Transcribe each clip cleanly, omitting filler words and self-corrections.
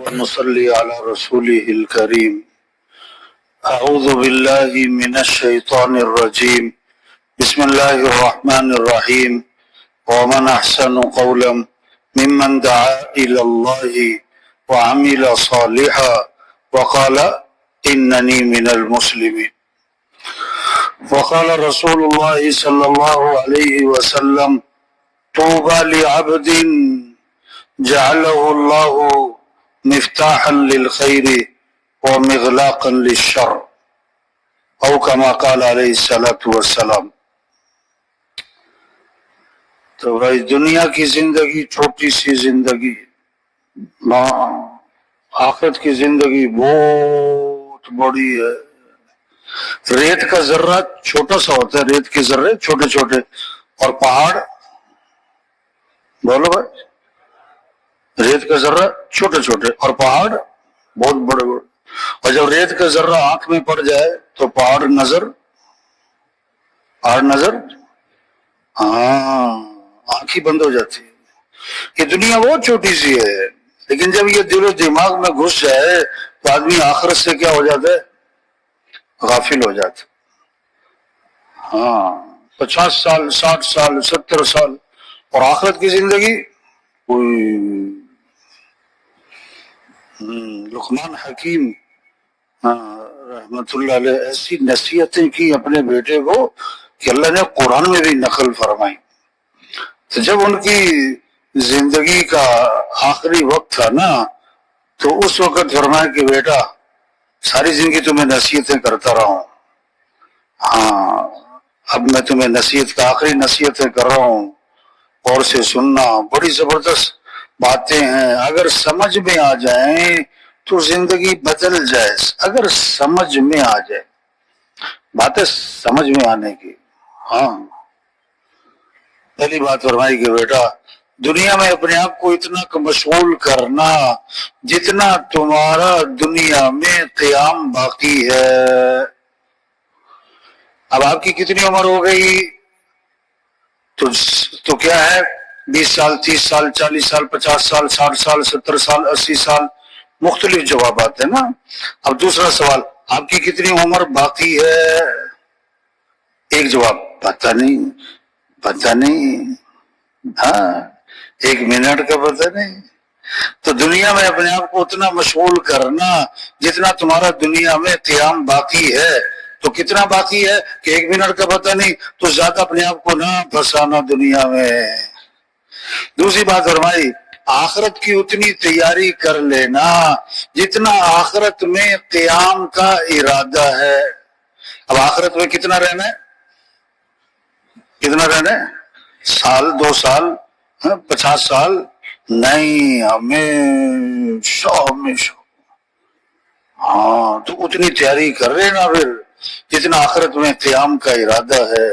ونصلي على رسوله الكريم. أعوذ بالله من الشيطان الرجيم. بسم الله الرحمن الرحيم. ومن أحسن قولا ممن دعا إلى الله وعمل صالحا وقال إنني من المسلمين. وقال رسول الله صلى الله عليه وسلم طوبى لعبد جعله الله مفتاحا للخير ومغلاقا للشر او كما قال علیہ الصلوۃ والسلام. تو بھائی دنیا کی زندگی چھوٹی سی زندگی، آخرت کی زندگی بہت بڑی ہے. ریت کا ذرہ چھوٹا سا ہوتا ہے، ریت کے ذرے چھوٹے چھوٹے، اور پہاڑ، بولو بھائی، ریت کا ذرہ چھوٹے چھوٹے اور پہاڑ بہت بڑے بڑے. اور جب ریت کا ذرہ آنکھ میں پڑ جائے تو پہاڑ نظر، آنکھ ہی بند ہو جاتی ہے. یہ دنیا بہت چھوٹی سی ہے، لیکن جب یہ دل و دماغ میں گھس جائے تو آدمی آخرت سے کیا ہو جاتا ہے؟ غافل ہو جاتا. 50 سال، 60 سال، 70 سال، اور آخرت کی زندگی کوئی. لقمان حکیم رحمت اللہ علیہ ایسی نصیحتیں کی اپنے بیٹے کو کہ اللہ نے قرآن میں بھی نقل فرمائی. تو جب ان کی زندگی کا آخری وقت تھا نا، تو اس وقت فرمایا کہ بیٹا ساری زندگی تمہیں نصیحتیں کرتا رہا ہوں، اب میں تمہیں نصیحت کا آخری نصیحتیں کر رہا ہوں، اور سے سننا. بڑی زبردست باتیں ہیں، اگر سمجھ میں آ جائیں تو زندگی بدل جائے. اگر سمجھ میں آ جائے، باتیں سمجھ میں آنے کی. پہلی بات فرمائی کہ بیٹا دنیا میں اپنے آپ کو اتنا مشغول کرنا جتنا تمہارا دنیا میں قیام باقی ہے. اب آپ کی کتنی عمر ہو گئی؟ تو کیا ہے، 20 سال، 30 سال، 40 سال، 50 سال، 60 سال، 70 سال، 80 سال، مختلف جوابات ہیں نا. اب دوسرا سوال، آپ کی کتنی عمر باقی ہے؟ ایک جواب، پتہ نہیں. ایک منٹ کا پتہ نہیں. تو دنیا میں اپنے آپ کو اتنا مشغول کرنا جتنا تمہارا دنیا میں قیام باقی ہے. تو کتنا باقی ہے کہ ایک منٹ کا پتہ نہیں، تو زیادہ اپنے آپ کو نہ پھنسانا دنیا میں. دوسری بات فرمائی، آخرت کی اتنی تیاری کر لینا جتنا آخرت میں قیام کا ارادہ ہے. اب آخرت میں کتنا رہنا ہے؟ سال، 2 سال، 50 سال نہیں، ہمیشہ. تو اتنی تیاری کر لینا پھر جتنا آخرت میں قیام کا ارادہ ہے.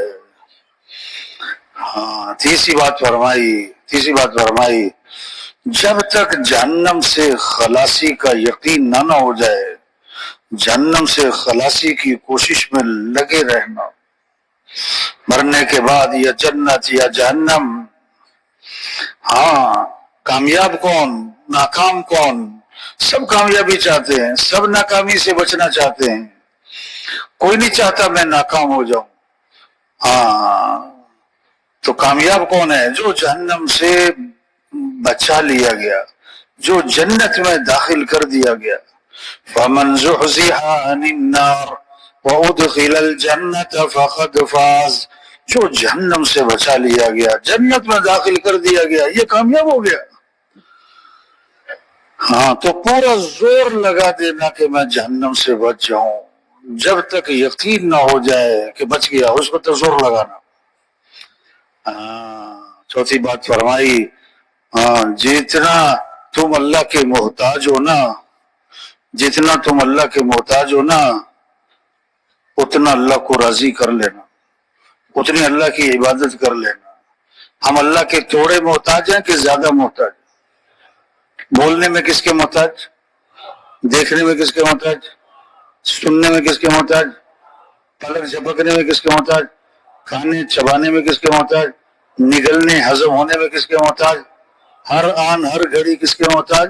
تیسری بات فرمائی جب تک جہنم سے خلاصی کا یقین نہ ہو جائے، جہنم سے خلاصی کی کوشش میں لگے رہنا. مرنے کے بعد یا جنت یا جہنم. کامیاب کون، ناکام کون؟ سب کامیابی چاہتے ہیں، سب ناکامی سے بچنا چاہتے ہیں. کوئی نہیں چاہتا میں ناکام ہو جاؤں. تو کامیاب کون ہے؟ جو جہنم سے بچا لیا گیا، جو جنت میں داخل کر دیا گیا. فَمَنْ زُحْزِحَ عَنِ النَّارِ وَأُدْخِلَ الْجَنَّةَ فَقَدْ فَازَ. جو جہنم سے بچا لیا گیا، جنت میں داخل کر دیا گیا، یہ کامیاب ہو گیا. تو پورا زور لگا دینا کہ میں جہنم سے بچ جاؤں. جب تک یقین نہ ہو جائے کہ بچ گیا، اس پر تو زور لگانا. چوتھی بات فرمائی، جتنا تم اللہ کے محتاج ہو نا، اتنا اللہ کو راضی کر لینا، اتنی اللہ کی عبادت کر لینا. ہم اللہ کے تھوڑے محتاج ہیں کہ زیادہ محتاج؟ بولنے میں کس کے محتاج؟ دیکھنے میں کس کے محتاج؟ سننے میں کس کے محتاج؟ پلک جھپکنے میں کس کے محتاج؟ کھانے چبانے میں کس کے محتاج؟ نگلنے ہضم ہونے میں کس کے محتاج؟ ہر آن ہر گھڑی کس کے محتاج؟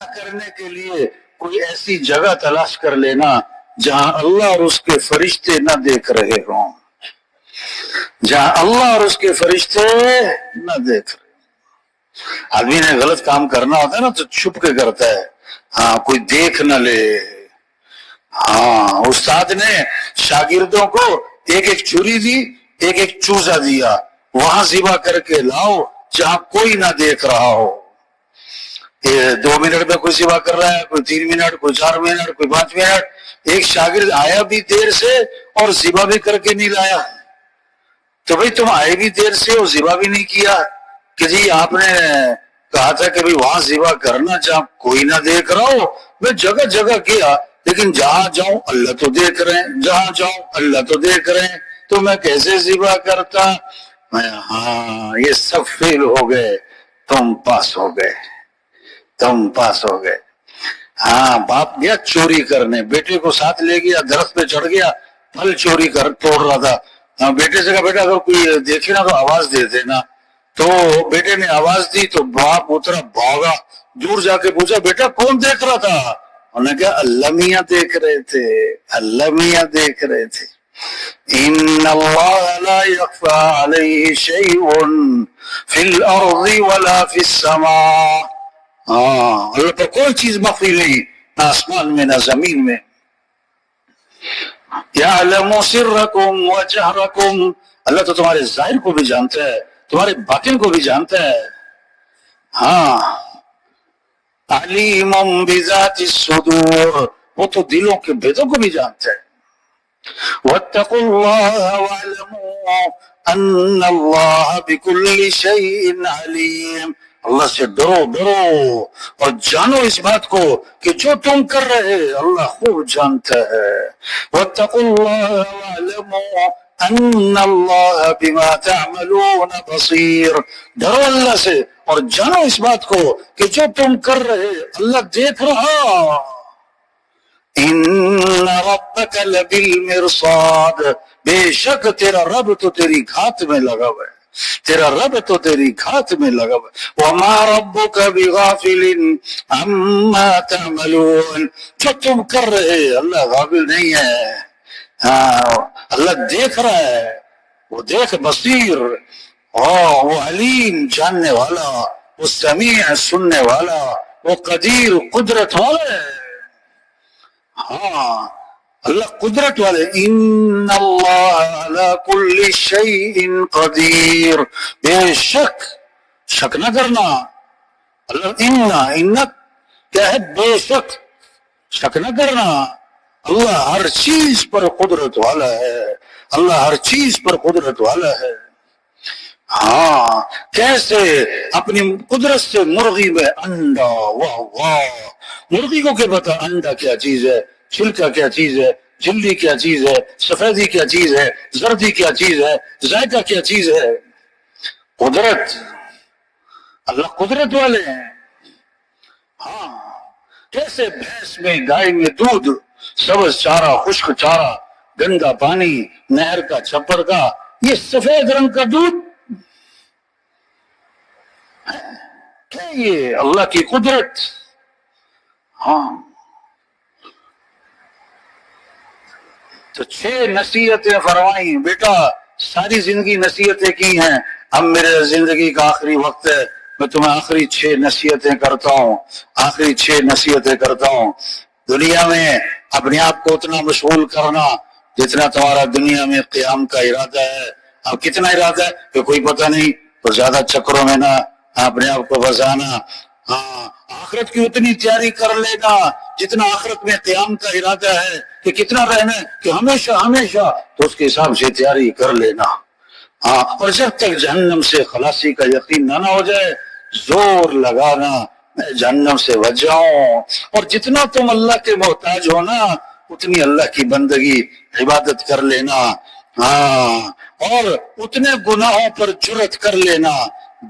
کرنے کے لیے کوئی ایسی جگہ تلاش کر لینا جہاں اللہ اور اس کے فرشتے نہ دیکھ رہے ہوں، جہاں اللہ اور اس کے فرشتے نہ دیکھ رہے ہوں۔ آدمی نے غلط کام کرنا ہوتا ہے نا تو چھپ کے کرتا ہے، ہاں کوئی دیکھ نہ لے۔ ہاں استاد نے شاگردوں کو ایک ایک چھری دی، ایک ایک چوزا دیا، وہاں ذبح کر کے لاؤ جہاں کوئی نہ دیکھ رہا ہو۔ 2 منٹ میں کوئی ذبح کر رہا ہے، کوئی 3 منٹ، کوئی 4 منٹ، کوئی 5 منٹ۔ ایک شاگرد آیا بھی دیر سے اور ذبح بھی کر کے نہیں لایا، تو بھئی تم آئے بھی دیر سے اور ذبح بھی نہیں کیا کہ جی آپ نے کہا تھا کہ وہاں ذبح کرنا جہاں کوئی نہ دیکھ رہا ہو۔ میں جگہ جگہ کیا، لیکن جہاں جاؤں اللہ تو دیکھ رہے ہیں، جہاں جاؤں اللہ تو دیکھ رہے ہیں، تو میں کیسے ذبح کرتا؟ ہاں یہ سب فیل ہو گئے، تم پاس ہو گئے، تم پاس ہو گئے۔ ہاں باپ گیا چوری کرنے، بیٹے کو ساتھ لے گیا، درخت پہ چڑھ گیا، پھل چوری کر توڑ رہا تھا۔ بیٹے سے کہا بیٹا اگر کوئی دیکھے نا تو آواز دے دینا، تو بیٹے نے آواز دی تو باپ اترا بھاگا، دور جا کے پوچھا بیٹا کون دیکھ رہا تھا؟ انہوں نے کہا اللہ میاں دیکھ رہے تھے، اللہ میاں دیکھ رہے تھے۔ ان اللہ لا یخفی علیہ شیء فی الارض ولا فی السماء، ہاں اللہ پر کوئی چیز مخفی نہیں، نہ آسمان میں نہ زمین میں۔ یعلم سرکم وجہرکم، اللہ تو تمہارے ظاہر کو بھی جانتا ہے، تمہارے باطن کو بھی جانتا ہے۔ ہاں علیم بذات الصدور، وہ تو دلوں کے بھیدوں کو بھی جانتا ہے۔ واتقوا اللہ واعلموا ان اللہ بكل شیء علیم، اللہ سے ڈرو ڈرو اور جانو اس بات کو کہ جو تم کر رہے اللہ خوب جانتا ہے۔ واتقوا اللہ واعلموا ان اللہ بما تعملون بصیر، ڈرو اللہ سے اور جانو اس بات کو کہ جو تم کر رہے اللہ دیکھ رہا۔ ان ربک لبالمرصاد، بے شک تیرا رب تو تیری گھات میں لگا ہوا ہے، تیرا رب تو تیری گھات میں لگا ہوا ہے۔ وما ربک بغافل عما تعملون، جو تم کر رہے اللہ غافل نہیں ہے، ہاں اللہ دیکھ رہا ہے، وہ دیکھ بصیر، وہ علیم جاننے والا، وہ سمیع سننے والا، وہ قدیر قدرت والا ہے۔ ہاں اللہ قدرت والے، ان اللہ علی کل شیء قدیر، بے شک، شک نہ کرنا، اللہ ان کیا ہے؟ بے شک، شک نہ کرنا، اللہ ہر چیز پر قدرت والا ہے، اللہ ہر چیز پر قدرت والا ہے۔ ہاں کیسے؟ اپنی قدرت سے مرغی میں انڈا، واہ واہ، مرغی کو کیا پتا انڈا کیا چیز ہے، چھلکا کیا چیز ہے، جلدی کیا چیز ہے، سفیدی کیا چیز ہے، زردی کیا چیز ہے، ذائقہ کیا چیز ہے۔ قدرت، اللہ قدرت والے ہیں۔ ہاں کیسے بھینس میں، گائے میں دودھ، سبز چارہ، خشک چارہ، گندا پانی، نہر کا، چھپر کا، یہ سفید رنگ کا دودھ، کیا یہ اللہ کی قدرت۔ ہاں تو 6 نصیحتیں فرمائیں، بیٹا ساری زندگی نصیحتیں کی ہیں، اب میرے زندگی کا آخری وقت ہے، میں تمہیں آخری 6 نصیحتیں کرتا ہوں، آخری 6 نصیحتیں کرتا ہوں۔ دنیا میں اپنے آپ کو اتنا مشغول کرنا جتنا تمہارا دنیا میں قیام کا ارادہ ہے۔ اب کتنا ارادہ ہے کہ کوئی پتہ نہیں، تو زیادہ چکروں میں نہ اپنے آپ کو بسانا۔ ہاں آخرت کی اتنی تیاری کر لینا جتنا آخرت میں قیام کا ارادہ ہے کہ کتنا رہنا ہے کہ ہمیشہ ہمیشہ، تو اس کے حساب سے تیاری کر لینا۔ ہاں اور جب تک جہنم سے خلاصی کا یقین نہ ہو جائے، زور لگانا میں جہنم سے بچ جاؤں۔ اور جتنا تم اللہ کے محتاج ہو نا، اتنی اللہ کی بندگی عبادت کر لینا۔ ہاں اور اتنے گناہوں پر جرت کر لینا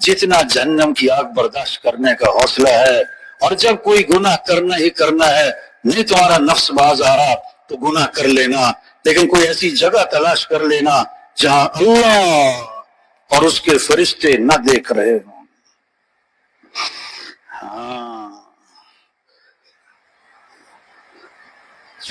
جتنا جہنم کی آگ برداشت کرنے کا حوصلہ ہے۔ اور جب کوئی گناہ کرنا ہی کرنا ہے، نہیں تمہارا نفس باز آ رہا تو گناہ کر لینا، لیکن کوئی ایسی جگہ تلاش کر لینا جہاں اللہ اور اس کے فرشتے نہ دیکھ رہے ہوں۔ ہاں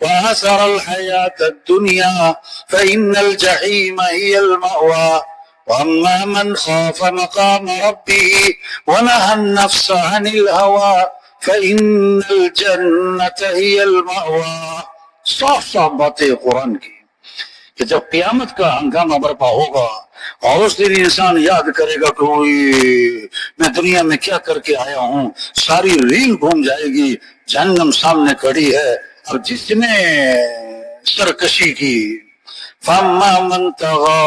وآثر الحياة الدنيا فإن الجحيم هي المأوى وأما من خاف مقام ربه ونهى النفس عن الهوى فإن الجنة هي المأوى۔ صاف صاف باتیں قرآن کی کہ جب قیامت کا ہنگامہ برپا ہوگا اور اس دن انسان یاد کرے گا کہ میں دنیا میں کیا کر کے آیا ہوں، ساری ریل گھوم جائے گی، جہنم سامنے کھڑی ہے۔ اور جس نے سرکشی کی، فاما من طغى،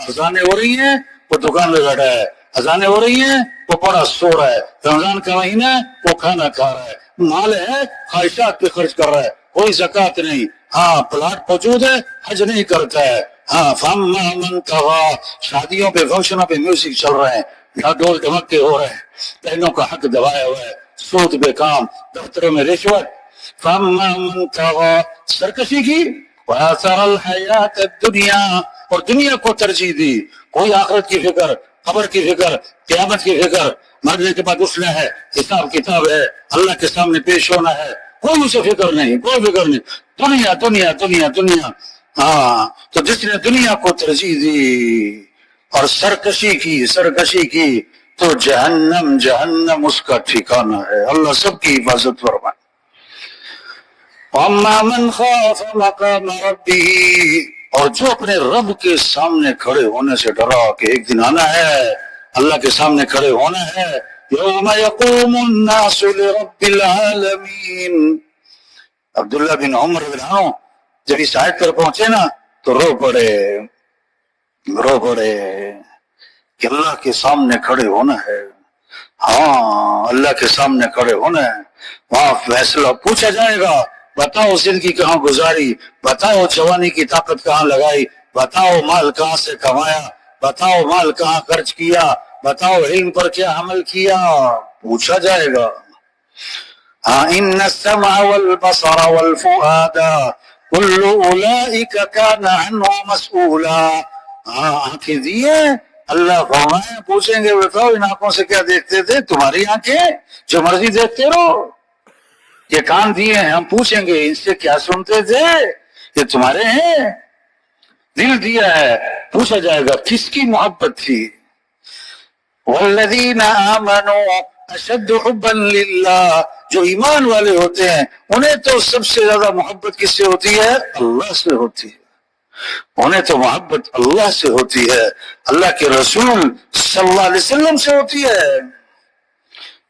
اذانیں ہو رہی ہیں وہ دکان میں بیٹھا ہے، اذانیں ہو رہی ہیں وہ پڑا سو رہا ہے، رمضان کا مہینہ وہ کھانا کھا رہا ہے، مال ہے خواہشات پہ خرچ کر رہا ہے، کوئی زکات نہیں، ہاں پلاٹ موجود ہے حج نہیں کرتا ہے، ہاں فاما من طغى، شادیوں پہ فنکشنوں پہ میوزک چل رہے ہیں، ڈول ڈھمکے ہو رہے ہیں، بہنوں کا حق دبایا ہوا ہے، سود بے کام، دفتروں میں رشوت، فاما من طغى، سرکشی کی، وآثر الحیات الدنیا، اور دنیا کو ترجیح دی، کوئی آخرت کی فکر، قبر کی فکر، قیامت کی فکر، مرنے کے بعد اٹھنا ہے، حساب کتاب ہے، اللہ کے سامنے پیش ہونا ہے، کوئی اسے فکر نہیں، کوئی فکر نہیں، دنیا دنیا دنیا دنیا۔ ہاں، تو جس نے دنیا کو ترجیح دی اور سرکشی کی تو جہنم اس کا ٹھکانہ ہے۔ اللہ سب کی حفاظت فرمائے۔ وَأَمَّا مَنْ خَافَ مَقَامَ رَبِّهِ، اور جو اپنے رب کے سامنے کھڑے ہونے سے ڈرا کہ ایک دن آنا ہے، اللہ کے سامنے کھڑے ہونا ہے، یوم یقوم الناس لرب العالمین۔ عبداللہ بن عمر رضی اللہ عنہ جب اس آیت پر پہنچے نا تو رو پڑے کہ اللہ کے سامنے کھڑے ہونا ہے۔ ہاں، اللہ کے سامنے کھڑے ہونا ہے، وہاں فیصلہ پوچھا جائے گا، بتاؤ زندگی کہاں گزاری، بتاؤ جوانی کی طاقت کہاں لگائی، بتاؤ مال کہاں سے کمایا، بتاؤ مال کہاں خرچ کیا، بتاؤ علم پر کیا عمل کیا، پوچھا جائے گا۔ ہاں، ان السمع والبصر والفؤاد كل اولئک کان عنہ مسئولا۔ ہاں، آنکھیں دی ہیں، اللہ فرمائے پوچھیں گے بتاؤ ان آنکھوں سے کیا دیکھتے تھے، تمہاری آنکھیں جو مرضی دیکھتے رہو۔ یہ کان دیے ہیں، ہم پوچھیں گے ان سے کیا سنتے تھے، یہ تمہارے ہیں۔ دل دیا ہے، پوچھا جائے گا کس کی محبت تھی۔ والذین آمنوا اشد حبا للہ، جو ایمان والے ہوتے ہیں انہیں تو سب سے زیادہ محبت کس سے ہوتی ہے، اللہ سے ہوتی ہے، انہیں تو محبت اللہ سے ہوتی ہے، اللہ کے رسول صلی اللہ علیہ وسلم سے ہوتی ہے۔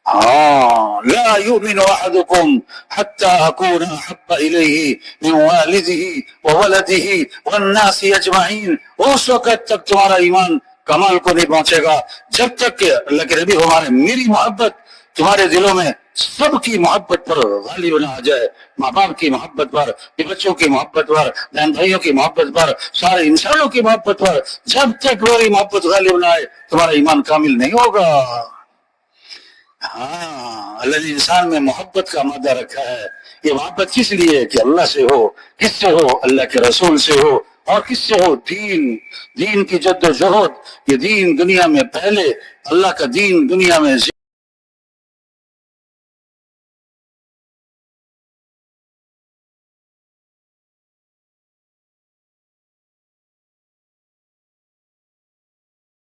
ہاں، لا یؤمن احدکم حتی اکون احب الیہ من والدہ وولدہ والناس اجمعین، اس وقت تک تمہارا ایمان کمال کو نہیں پہنچے گا جب تک کہ اللہ کے نبی ہمارے میری محبت تمہارے دلوں میں سب کی محبت پر غالب نہ آ جائے، ماں باپ کی محبت پر، بچوں کی محبت پر، بہن بھائیوں کی محبت پر، سارے انسانوں کی محبت پر جب تک میری محبت غالب نہ آئے تمہارا ایمان کامل نہیں ہوگا۔ ہاں، اللہ نے انسان میں محبت کا مادہ رکھا ہے۔ یہ محبت کس لیے ہے کہ اللہ سے ہو، کس سے ہو، اللہ کے رسول سے ہو، اور کس سے ہو، دین کی جد و جہد، یہ دین دنیا میں پہلے، اللہ کا دین دنیا میں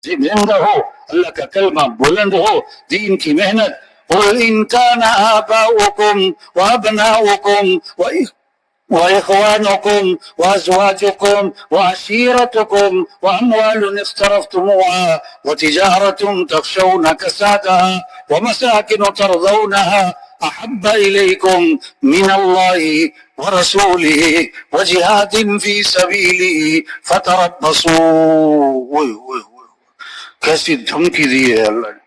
زندہ ہو، اللہ کا کلمہ بلند ہو، دین کی محنت. قل ان كان آباؤكم وابناؤكم وإخوانكم وأزواجكم وعشيرتكم وأموال اقترفتموها وتجارة تخشون كسادها ومساكن ترضونها أحب إليكم من الله ورسوله وجهاد في سبيله فتربصوا. کیسی دھمکی دی ہے اللہ نے.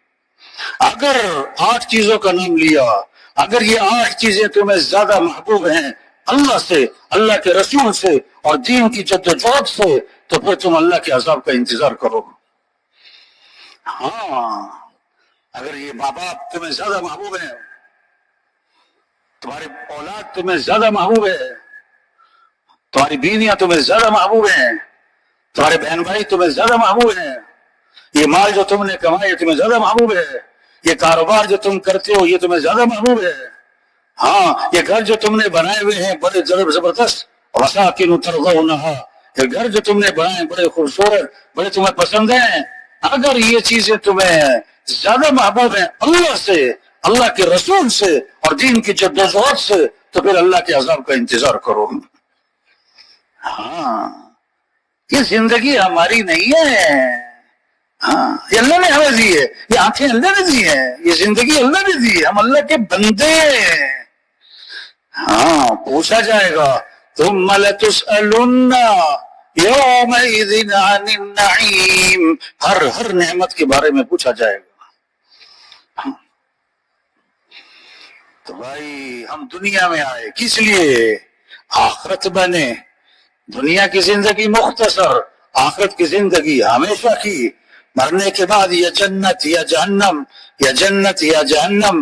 اگر 8 چیزوں کا نام لیا، اگر یہ 8 چیزیں تمہیں زیادہ محبوب ہیں اللہ سے، اللہ کے رسول سے اور دین کی جدوجہد سے، تو پھر تم اللہ کے عذاب کا انتظار کرو. ہاں، اگر یہ ماں باپ تمہیں زیادہ محبوب ہیں، تمہاری اولاد تمہیں زیادہ محبوب ہے، تمہاری بیویاں تمہیں زیادہ محبوب ہیں، تمہارے بہن بھائی تمہیں زیادہ محبوب ہیں، یہ مال جو تم نے کمایا تمہیں زیادہ محبوب ہے، یہ کاروبار جو تم کرتے ہو یہ تمہیں زیادہ محبوب ہے، ہاں یہ گھر جو تم نے بنائے ہوئے ہیں بڑے زبردست، وَمَسَاكِنُ تَرْضَوْنَهَا، یہ گھر جو تم نے بنائے ہیں بڑے خوبصورت، بڑے تمہیں پسند ہیں، اگر یہ چیزیں تمہیں زیادہ محبوب ہیں اللہ سے، اللہ کے رسول سے اور دین کی جدوجہد سے، تو پھر اللہ کے عذاب کا انتظار کرو. ہاں، یہ زندگی ہماری نہیں ہے، ہاں یہ اللہ نے ہمیں دی ہے، یہ آنکھیں اللہ نے دی ہیں، یہ زندگی اللہ نے دی ہے، ہم اللہ کے بندے ہیں. ہاں پوچھا جائے گا ثم لتسألن يومئذ عن النعيم، ہر نعمت کے بارے میں پوچھا جائے گا. تو بھائی ہم دنیا میں آئے کس لیے؟ آخرت بنے. دنیا کی زندگی مختصر، آخرت کی زندگی ہمیشہ کی. مرنے کے بعد یا جنت یا جہنم، یا جنت یا جہنم.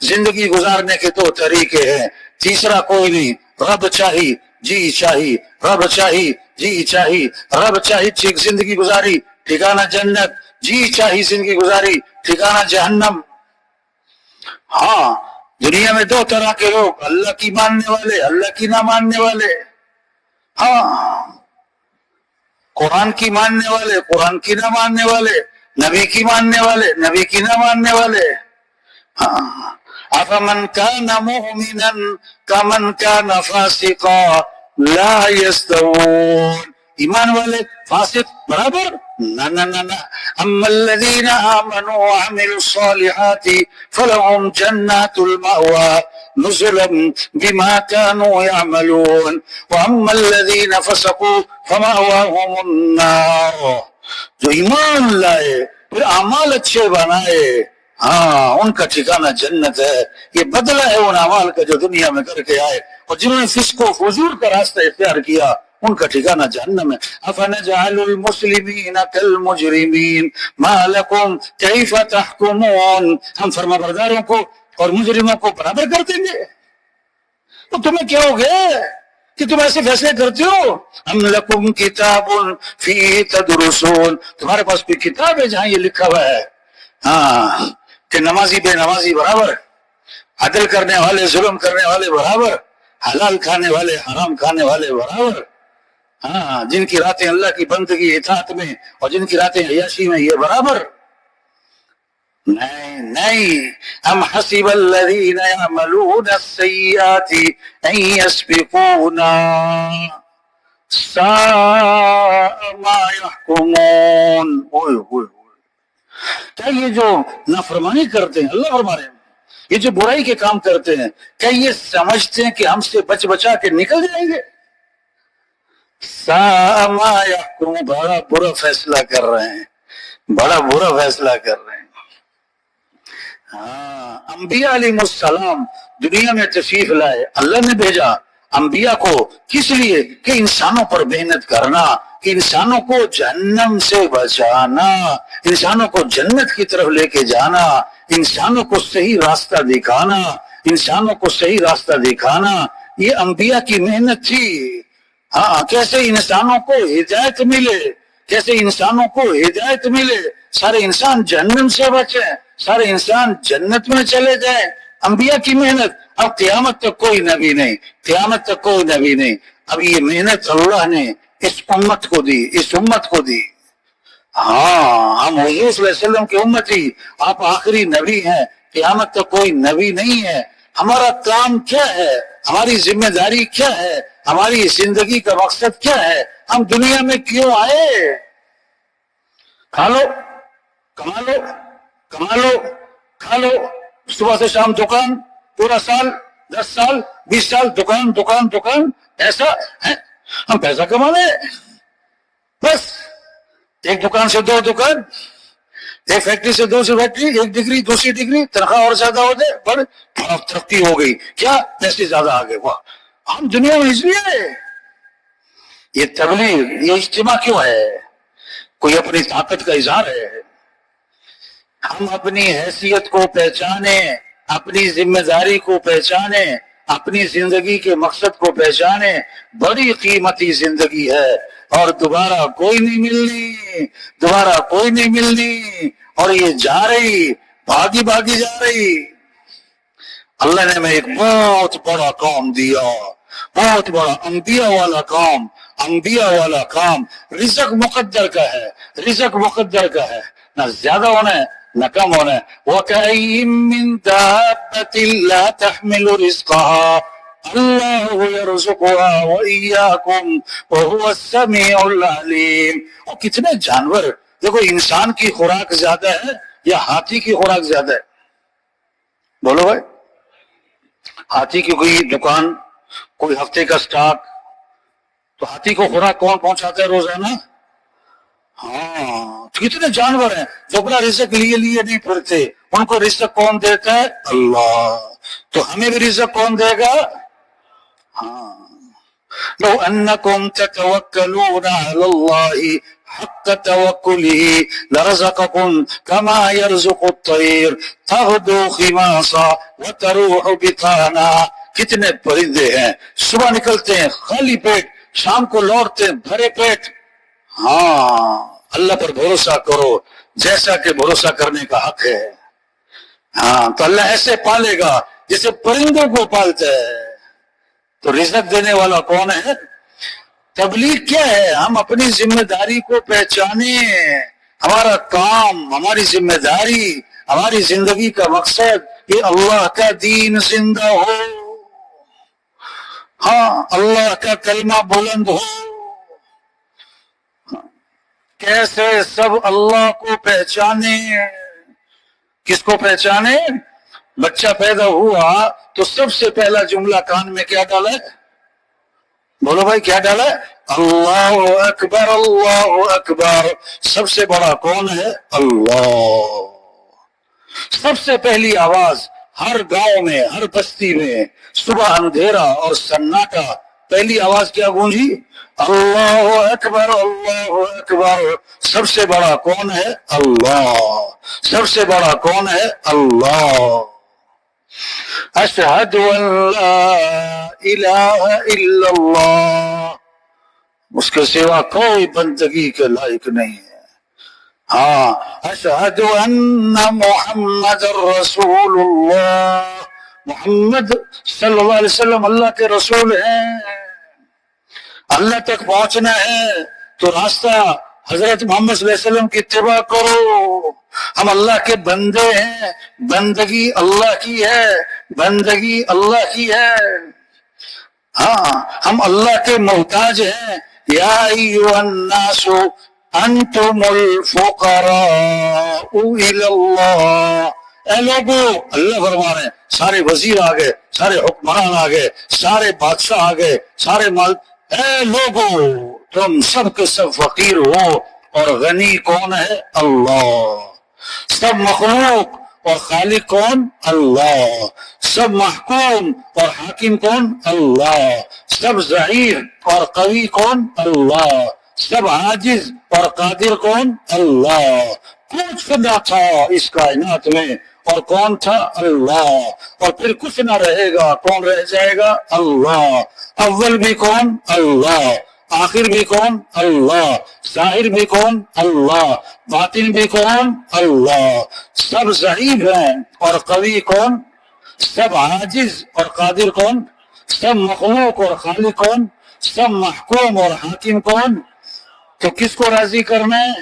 زندگی گزارنے کے 2 طریقے ہیں، تیسرا کوئی نہیں. رب چاہی جی چاہی، رب چاہی جی چاہی، رب چاہی ٹھیک زندگی گزاری ٹھکانہ جنت، جی چاہی زندگی گزاری ٹھکانہ جہنم. ہاں دنیا میں 2 طرح کے لوگ، اللہ کی ماننے والے، اللہ کی نہ ماننے والے. ہاں قرآن کی ماننے والے، قرآن کی نہ ماننے والے، نبی کی ماننے والے، نبی کی نہ ماننے والے. ہاں افمن کان مؤمنا کمن کان فاسقا لا یستوون، ایمان والے فاسق برابر؟ نہ نہ نہ نہ. اما الذین آمنوا وعملوا الصالحات فلهم جنات المأوى نزلا بما كانوا يعملون واما الذين فسقوا فمأواهم النار. جو ایمان لائے پھر اعمال اچھے بنائے، ہاں ان کا ٹھکانہ جنت ہے. یہ بدلہ ہے ان اعمال کا جو دنیا میں کر کے آئے، اور جنہوں نے فسق و فجور کا راستہ اختیار کیا ان کا ٹھکانہ جہنم ہے. افنجعل المسلمین کالمجرمین ما لکم کیف تحکمون، ہم فرما برداروں کو اور مجرموں کو برابر کر دیں گے؟ تو تمہیں کیا ہو گیا کہ تم ایسے فیصلے کرتے ہو؟ ام لکم کتاب فیہ تدرسون، تمہارے پاس کوئی کتاب ہے جہاں یہ لکھا ہوا ہے ہاں کہ نمازی بے نمازی برابر، عدل کرنے والے ظلم کرنے والے برابر، حلال کھانے والے حرام کھانے والے برابر، ہاں جن کی راتیں اللہ کی بندگی اطاعت میں اور جن کی راتیں عیاشی میں یہ برابر؟ نہیں نہیں. ام حسب الذین یعملون السیئات ان یسبقونا ساء ما یحکمون. کیا یہ جو نافرمانی کرتے ہیں، اللہ فرما رہے ہیں، یہ جو برائی کے کام کرتے ہیں، کیا یہ سمجھتے ہیں کہ ہم سے بچ بچا کے نکل جائیں گے؟ ساء ما یحکمون، بڑا برا فیصلہ کر رہے ہیں، بڑا برا فیصلہ کر رہے ہیں. ہاں انبیاء علیہ السلام دنیا میں تشریف لائے، اللہ نے بھیجا انبیاء کو کس لیے؟ کہ انسانوں پر محنت کرنا، کہ انسانوں کو جہنم سے بچانا، انسانوں کو جنت کی طرف لے کے جانا، انسانوں کو صحیح راستہ دکھانا، انسانوں کو صحیح راستہ دکھانا. یہ انبیاء کی محنت تھی. ہاں کیسے انسانوں کو ہدایت ملے، کیسے انسانوں کو ہدایت ملے، سارے انسان جہنم سے بچیں، سارے انسان جنت میں چلے جائیں. انبیاء کی محنت. اب قیامت تک کوئی نبی نہیں، قیامت تک کوئی نبی نہیں. اب یہ محنت اللہ نے اس امت کو دی، اس امت کو دی. ہاں ہم حضور صلی اللہ علیہ وسلم کی امتی، آپ آخری نبی ہیں، قیامت تک کوئی نبی نہیں ہے۔ ہمارا کام کیا ہے، ہماری ذمہ داری کیا ہے، ہماری زندگی کا مقصد کیا ہے، ہم دنیا میں کیوں آئے؟ کھا لو، کما لو، کما لو، کھا لو، صبح سے شام دکان، پورا سال 10 سال 20 سال دکان دکان دکان، ایسا ہے؟ ہم پیسہ کمانے بس، ایک دکان سے 2 دکان، ایک فیکٹری سے 2 فیکٹری، ایک ڈگری دوسری ڈگری، تنخواہ اور زیادہ ہو جائے، بڑے ترقی ہو گئی، کیا پیسے زیادہ آگے، واہ ہم دنیا میں اس لیے یہ تبلیغ، یہ اجتماع کیوں ہے؟ کوئی اپنی طاقت کا اظہار ہے؟ ہم اپنی حیثیت کو پہچانے، اپنی ذمہ داری کو پہچانے، اپنی زندگی کے مقصد کو پہچانے، بڑی قیمتی زندگی ہے اور دوبارہ کوئی نہیں ملنی، دوبارہ کوئی نہیں ملنی، اور یہ جا رہی بھاگی بھاگی جا رہی۔ اللہ نے ہمیں ایک بہت بڑا کام دیا، بہت بڑا انبیاء والا کام، انبیاء والا کام، رزق مقدر کا ہے، رزق مقدر کا ہے، نہ زیادہ ہونا ہے نہ کم ہونا ہے۔ وَكَأَيٍّ مِّن دَابَّةٍ لَّا تَحْمِلُ رِزْقَهَا اللَّهُ يَرْزُقُهَا وَإِيَّاكُمْ وَهُوَ السَّمِيعُ الْعَلِيمُ۔ اور کتنے جانور، دیکھو انسان کی خوراک زیادہ ہے یا ہاتھی کی خوراک زیادہ ہے؟ بولو بھائی، ہاتھی کی کوئی دکان، کوئی ہفتے کا سٹاک، تو ہاتھی کو خوراک کون پہنچاتا ہے روزانہ؟ ہاں، کتنے جانور ہیں جو اپنا رزق لیے نہیں پھرتے، ان کو رزق کون دیتا ہے؟ اللہ۔ تو ہمیں بھی رزق کون دے گا؟ ہاں، لو انکم تتوکلون علی اللہ حق توکلہ لرزقکم کما یرزق الطیر تغدو خماصا وتروح بطانا۔ کتنے پرندے ہیں، صبح نکلتے ہیں خالی پیٹ، شام کو لوٹتے ہیں بھرے پیٹ۔ ہاں، اللہ پر بھروسہ کرو جیسا کہ بھروسہ کرنے کا حق ہے۔ ہاں، تو اللہ ایسے پالے گا جیسے پرندوں کو پالتا ہے۔ تو رزق دینے والا کون ہے؟ تبلیغ کیا ہے؟ ہم اپنی ذمہ داری کو پہچانے، ہمارا کام، ہماری ذمہ داری، ہماری زندگی کا مقصد کہ اللہ کا دین زندہ ہو، ہاں اللہ کا کلمہ بلند ہو۔ کیسے سب اللہ کو پہچانے؟ کس کو پہچانے؟ بچہ پیدا ہوا تو سب سے پہلا جملہ کان میں کیا ڈالا ہے؟ بولو بھائی کیا ڈالا ہے؟ اللہ اکبر، اللہ اکبر۔ سب سے بڑا کون ہے؟ اللہ۔ سب سے پہلی آواز ہر گاؤں میں، ہر بستی میں، صبح اندھیرا اور سناٹا، پہلی آواز کیا گونجی؟ اللہ اکبر، اللہ اکبر۔ سب سے بڑا کون ہے؟ اللہ۔ سب سے بڑا کون ہے؟ اللہ۔ اشہد ان لا الہ الا اللہ، اس کے سوا کوئی بندگی کے لائق نہیں ہے۔ ہاں، اشہد ان محمد رسول اللہ، محمد صلی اللہ علیہ وسلم اللہ کے رسول ہیں۔ اللہ تک پہنچنا ہے تو راستہ حضرت محمد صلی اللہ علیہ وسلم کی اتباع کرو۔ ہم اللہ کے بندے ہیں، بندگی اللہ کی ہے، بندگی اللہ کی ہے۔ ہاں، ہم اللہ کے محتاج ہیں۔ یا ایھا الناس انتم الفقراء الی اللہ۔ اے لوگو، اللہ فرما رہے ہیں، سارے وزیر آ گئے، سارے حکمران آ گئے، سارے بادشاہ آ گئے، سارے مال، اے لوگو تم سب کے سب فقیر ہو، اور غنی کون ہے؟ اللہ۔ سب مخلوق اور خالق کون؟ اللہ۔ سب محکوم اور حاکم کون؟ اللہ۔ سب ضعیف اور قوی کون؟ اللہ۔ سب عاجز اور قادر کون؟ اللہ۔ کچھ نہ تھا اس کائنات میں، اور کون تھا؟ اللہ۔ اور پھر کچھ نہ رہے گا، کون رہ جائے گا؟ اللہ۔ اول بھی کون؟ اللہ۔ آخر بھی کون؟ اللہ۔ ظاہر بھی کون؟ اللہ۔ باطن بھی کون؟ اللہ۔ سب ضعیف ہیں اور قوی کون؟ سب عاجز اور قادر کون؟ سب مخلوق اور خالق کون؟ سب محکوم اور حاکم کون؟ تو کس کو راضی کرنا ہے؟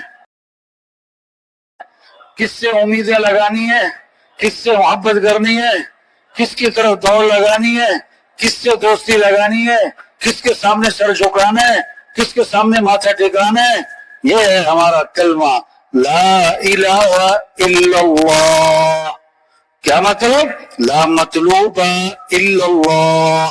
کس سے امیدیں لگانی ہے، کس سے محبت کرنی ہے، کس کی طرف دوڑ لگانی ہے، کس سے دوستی لگانی ہے، کس کے سامنے سر جھکانا ہے، کس کے سامنے ماتھا ٹھکانا ہے. یہ ہے ہمارا کلمہ لا الہ الا اللہ. کیا مطلب؟ لا مطلوب الا اللہ،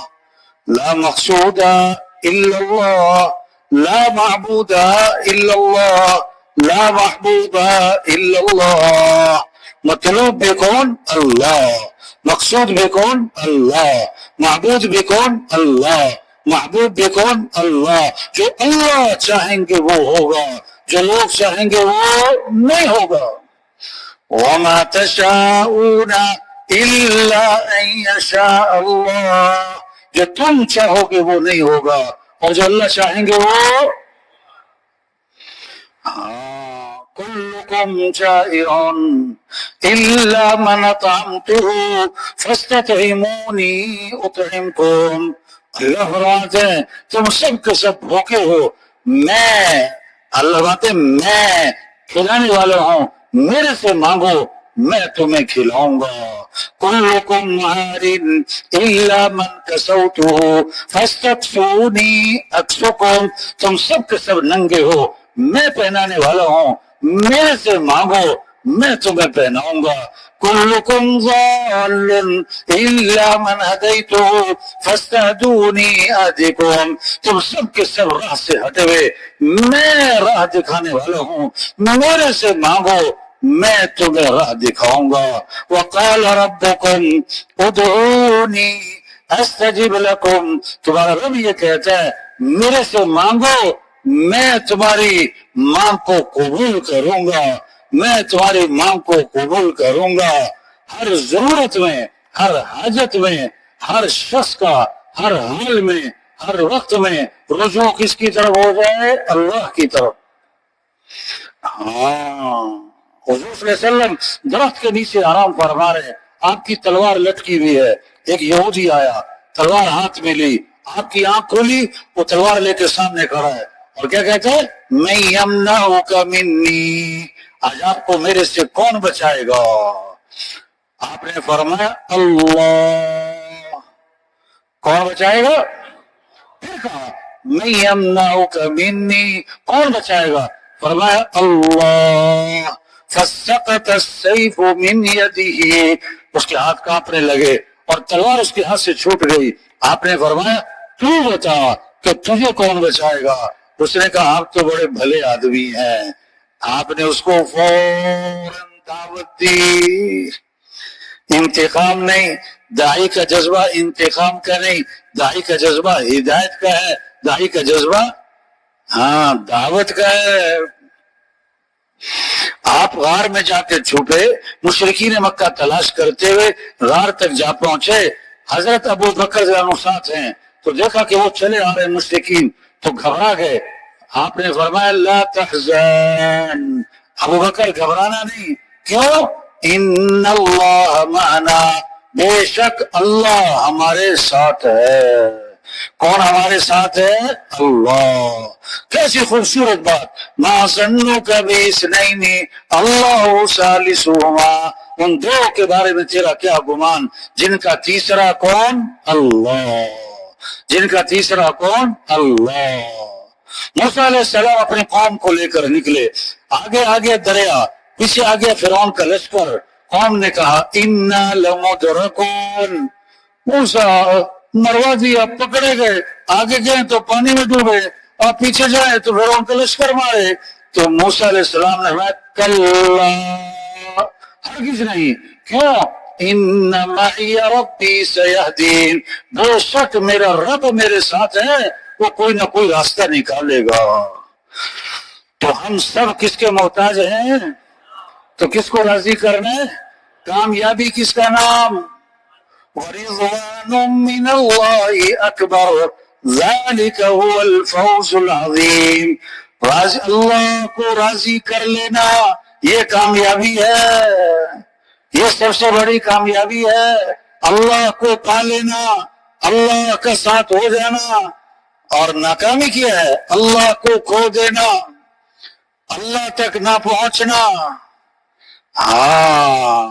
لا مقصود الا اللہ، لا معبود الا اللہ، لا محبوب الا اللہ. مطلوب بھی کون؟ اللہ. مقصود بھی کون؟ اللہ. معبود بھی کون؟ اللہ. محبوب بھی کون؟ اللہ. جو اللہ چاہیں گے وہ ہوگا، جو لوگ چاہیں گے وہ نہیں ہوگا. وَمَا تَشَاءُونَ إِلَّا أَن يَشَاءَ اللَّهُ. جو تم چاہو گے وہ نہیں ہوگا، اور جو اللہ چاہیں گے وہ. كلكم جائع إلا من أطعمته فاستطعموني أطعمكم. اللہ فرماتے ہیں تم سب کے سب بھوکے ہو، میں اللہ فرماتے ہیں میں کھلانے والا ہوں، میرے سے مانگو میں تمہیں کھلاؤں گا. كلكم عار إلا من كسوته فاستكسوني أكسكم. تم سب کے سب ننگے ہو، میں پہنانے والا ہوں، میرے سے مانگو میں تمہیں پہناؤں گا. كلكم ضال إلا من هديته فاستهدوني أهدكم. تم سب کے سب راہ سے ہٹے ہوئے، میں راہ دکھانے والا ہوں، میرے سے مانگو میں تمہیں راہ دکھاؤں گا. وقال ربكم ادعوني استجب لكم. تمہارا رب یہ کہتا ہے میرے سے مانگو میں تمہاری مانگ کو قبول کروں گا، میں تمہاری مانگ کو قبول کروں گا. ہر ضرورت میں، ہر حاجت میں، ہر شخص کا ہر حال میں، ہر وقت میں رجوع کس کی طرف ہو جائے؟ اللہ کی طرف. حضور صلی اللہ علیہ وسلم درخت کے نیچے آرام فرما رہے ہیں، آپ کی تلوار لٹکی ہوئی ہے. ایک یہودی آیا، تلوار ہاتھ میں لی، آپ کی آنکھ کھولی، وہ تلوار لے کے سامنے کھڑا ہے اور کیا کہتے ہیں؟ میں یمنعک منی. آج آپ کو میرے سے کون بچائے گا؟ آپ نے فرمایا اللہ. کون بچائے گا؟ پھر کہا میں یمنعک منی، کون بچائے گا؟ فرمایا اللہ. فسقط السیف من یدہ. اس کے ہاتھ کانپنے لگے اور تلوار اس کے ہاتھ سے چھوٹ گئی. آپ نے فرمایا تو بتا کہ تجھے کون بچائے گا؟ اس نے کہا آپ تو بڑے بھلے آدمی ہیں. آپ نے اس کو فوراً دعوت دی. انتقام نہیں، داعی کا جذبہ انتقام کا نہیں، داعی کا جذبہ ہدایت کا ہے، داعی کا جذبہ دعوت کا ہے. آپ غار میں جا کے چھپے، مشرکین مکہ تلاش کرتے ہوئے غار تک جا پہنچے. حضرت ابو بکر رضی اللہ عنہ ساتھ ہیں، تو دیکھا کہ وہ چلے آ رہے مشرکین تو گھبرا گئے. آپ نے فرمایا لا تحزن. ابو بکر گھبرانا نہیں. کیوں؟ ان اللہ معنا، بے شک اللہ ہمارے ساتھ ہے. کون ہمارے ساتھ ہے؟ اللہ. کیسی خوبصورت بات. ما ظنک باثنین اللہ ثالثہما. ان دو کے بارے میں تیرا کیا گمان جن کا تیسرا کون؟ اللہ. جن کا تیسرا کون؟ اللہ. موسیٰ علیہ السلام اپنے قوم کو لے کر نکلے، آگے آگے دریا، پیچھے آگے فرعون کا لشکر. قوم نے کہا انا لمدرکون. موسیٰ مروا دیا، پکڑے گئے. آگے گئے تو پانی میں ڈوبے، اور پیچھے جائے تو فرعون کا لشکر مارے. تو موسیٰ علیہ السلام نے فرمایا کلا، ہرگز نہیں. کیوں؟ ان معی ربی سیہدین. بے شک میرا رب میرے ساتھ ہے، وہ کوئی نہ کوئی راستہ نکالے گا. تو ہم سب کس کے محتاج ہیں؟ تو کس کو راضی کرنا ہے؟ کامیابی کس کا نام؟ وَرِضْوَانٌ مِّنَ اللَّهِ أَكْبَرُ ذَلِكَ هُوَ الْفَوْزُ الْعَظِيمُ. اللہ کو راضی کر لینا یہ کامیابی ہے، یہ سب سے بڑی کامیابی ہے. اللہ کو پا لینا، اللہ کا ساتھ ہو جانا. اور ناکامی کیا ہے؟ اللہ کو کھو دینا، اللہ تک نہ پہنچنا. ہاں،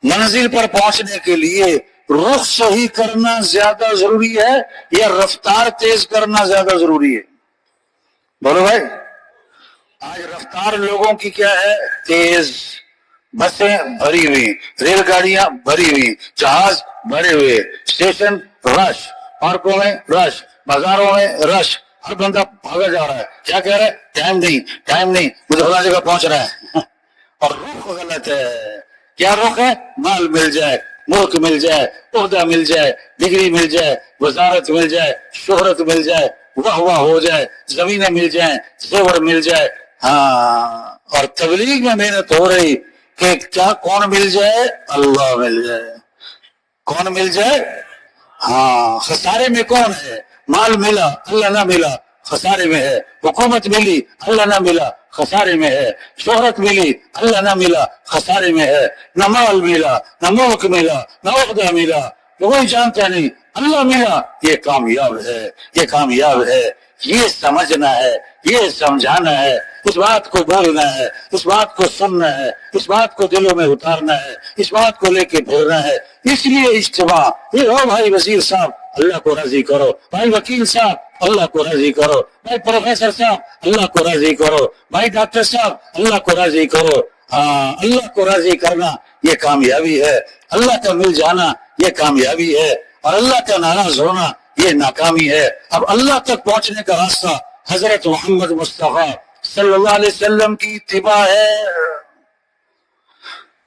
منزل پر پہنچنے کے لیے رخ صحیح کرنا زیادہ ضروری ہے یا رفتار تیز کرنا زیادہ ضروری ہے؟ بولو بھائی. آج رفتار لوگوں کی کیا ہے؟ تیز. بسیں بھری ہوئی، ریل گاڑیاں بھری ہوئی، جہاز بھرے ہوئے، اسٹیشن رش، پارکوں میں رش، بازاروں میں رش، ہر بندہ بھاگا جا رہا ہے. کیا کہہ رہا ہے؟ ٹائم نہیں، ٹائم نہیں، مجھے فلاں جگہ پہنچ رہا ہے. اور رخ غلط ہے. کیا رخ ہے؟ مال مل جائے، ملک مل جائے، عہدہ مل جائے، ڈگری مل جائے، وزارت مل جائے، شہرت مل جائے، واہ واہ ہو جائے، زمینیں مل جائیں، زیور مل جائے. ہاں، اور تبلیغ میں محنت ہو رہی کہ کیا کون مل جائے؟ اللہ مل جائے. کون مل جائے؟ ہاں. خسارے میں کون ہے؟ مال ملا، اللہ نہ ملا، خسارے میں ہے. حکومت ملی، اللہ نہ ملا، خسارے میں ہے. شہرت ملی، اللہ نہ ملا، خسارے میں ہے. نہ مال ملا، نہ ملک ملا، نہ عہدہ ملا، کوئی جانتا نہیں، اللہ ملا، یہ کامیاب ہے، یہ کامیاب ہے. یہ سمجھنا ہے، یہ سمجھانا ہے، اس بات کو بولنا ہے، اس بات کو سننا ہے، اس بات کو دلوں میں اتارنا ہے، اس بات کو لے کے پھرنا ہے. اس لیے اجتماع. یہ ہو بھائی وزیر صاحب، اللہ کو راضی کرو. بھائی وکیل صاحب، اللہ کو راضی کرو. بھائی پروفیسر صاحب، اللہ کو راضی کرو. بھائی ڈاکٹر صاحب، اللہ کو راضی کرو. ہاں، اللہ کو راضی کرنا یہ کامیابی ہے. اللہ کا مل جانا یہ کامیابی ہے، اور اللہ کا ناراض ہونا یہ ناکامی ہے. اب اللہ تک پہنچنے کا راستہ حضرت محمد مصطفیٰ صلی اللہ علیہ وسلم کی اتباع ہے.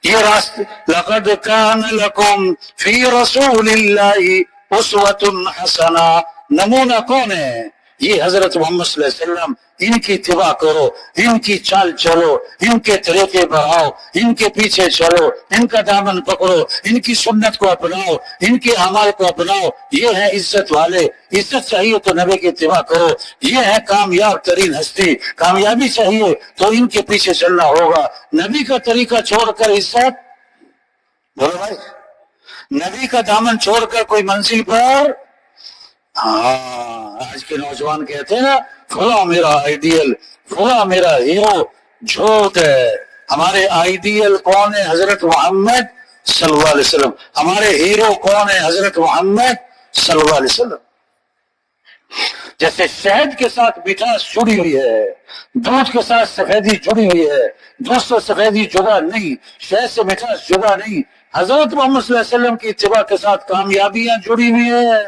یہ راستہ لقد کان لکم فی رسول اللہ اسوۃ حسنہ. نمونہ کون ہے؟ یہ حضرت محمد صلی اللہ علیہ وسلم. ان کی اتباع کرو، ان کی چال چلو، ان کے طریقے پر آؤ، ان کے پیچھے چلو، ان کا دامن پکڑو، ان کی سنت کو اپناؤ، ان کے اعمال کو اپناؤ. یہ ہے عزت والے. عزت چاہیے تو نبی کی اتباع کرو. یہ ہے کامیاب ترین ہستی. کامیابی چاہیے تو ان کے پیچھے چلنا ہوگا. نبی کا طریقہ چھوڑ کر عزت، بولو بھائی، نبی کا دامن چھوڑ کر کوئی منزل پر. ہاں، آج کے نوجوان کہتے ہیں نا فلاں میرا آئیڈیل، فلاں میرا ہیرو. جھوٹ ہے. ہمارے آئیڈیل کون ہے؟ حضرت محمد صلی اللہ علیہ وسلم. ہمارے ہیرو کون ہے؟ حضرت محمد صلی اللہ علیہ وسلم. جیسے شہد کے ساتھ مٹھاس جڑی ہوئی ہے، دودھ کے ساتھ سفیدی جڑی ہوئی ہے. دودھ سے سفیدی جدا نہیں، شہد سے مٹھاس جدا نہیں. حضرت محمد صلی اللہ علیہ وسلم کی اتباع کے ساتھ کامیابیاں جڑی ہوئی ہیں،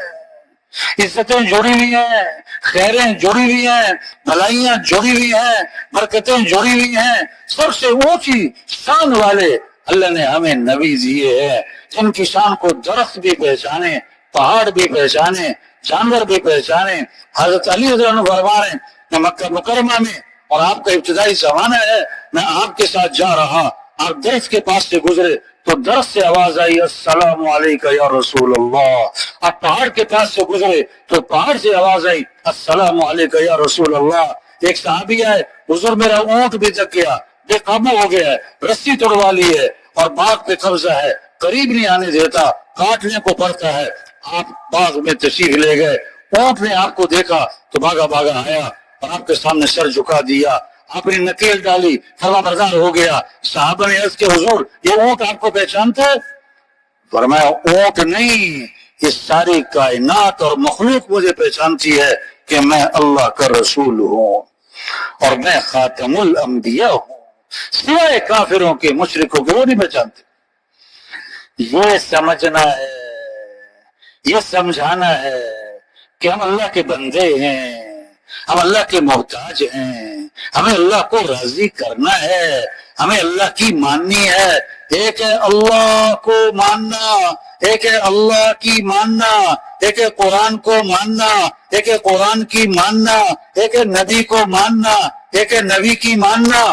عزتیں جڑی ہوئی ہیں، خیریں جڑی ہوئی ہیں، بھلائیاں جڑی ہوئی ہیں، برکتیں جڑی ہوئی ہیں. سب سے اونچی شان والے اللہ نے ہمیں نبی دیے ہیں، جن کی شان کو درخت بھی پہچانے، پہاڑ بھی پہچانے، جانور بھی پہچانے. حضرت علی رضی اللہ عنہ فرما رہے ہیں میں مکہ مکرمہ میں، اور آپ کا ابتدائی زمانہ ہے، میں آپ کے ساتھ جا رہا، آپ درخت کے پاس سے گزرے تو درخت سے آواز آئی السلام علیکم یا رسول اللہ. آپ پہاڑ کے پاس سے گزرے تو پہاڑ سے آواز آئی السلام علیکم یا رسول اللہ. ایک صحابی آئے، حضور میرا اونٹ بھی تک گیا، بے قابو ہو گیا ہے، رسی توڑوا لی ہے اور باغ پہ قبضہ ہے، قریب نہیں آنے دیتا، کاٹنے کو پڑتا ہے. آپ باغ میں تشریف لے گئے، اونٹ نے آپ کو دیکھا تو بھاگا بھاگا آیا اور آپ کے سامنے سر جھکا دیا. آپ نے نکیل ڈالی، فرما بردار ہو گیا. صحابہ نے عرض کیا حضور یہ اونٹ آپ کو پہچانتا ہے؟ فرمایا اونٹ نہیں، یہ ساری کائنات اور مخلوق مجھے پہچانتی ہے کہ میں اللہ کا رسول ہوں اور میں خاتم الانبیاء ہوں. سوائے کافروں کے، مشرکوں کے، وہ نہیں پہچانتے. یہ سمجھنا ہے، یہ سمجھانا ہے کہ ہم اللہ کے بندے ہیں، ہم اللہ کے محتاج ہیں، ہمیں اللہ کو راضی کرنا ہے، ہمیں اللہ کی ماننی ہے. ایک ہے اللہ کو ماننا، ایک ہے اللہ کی ماننا، ایک ہے قرآن کو ماننا، ایک ہے قرآن کی ماننا، ایک ہے نبی کو ماننا، ایک ہے نبی کی ماننا.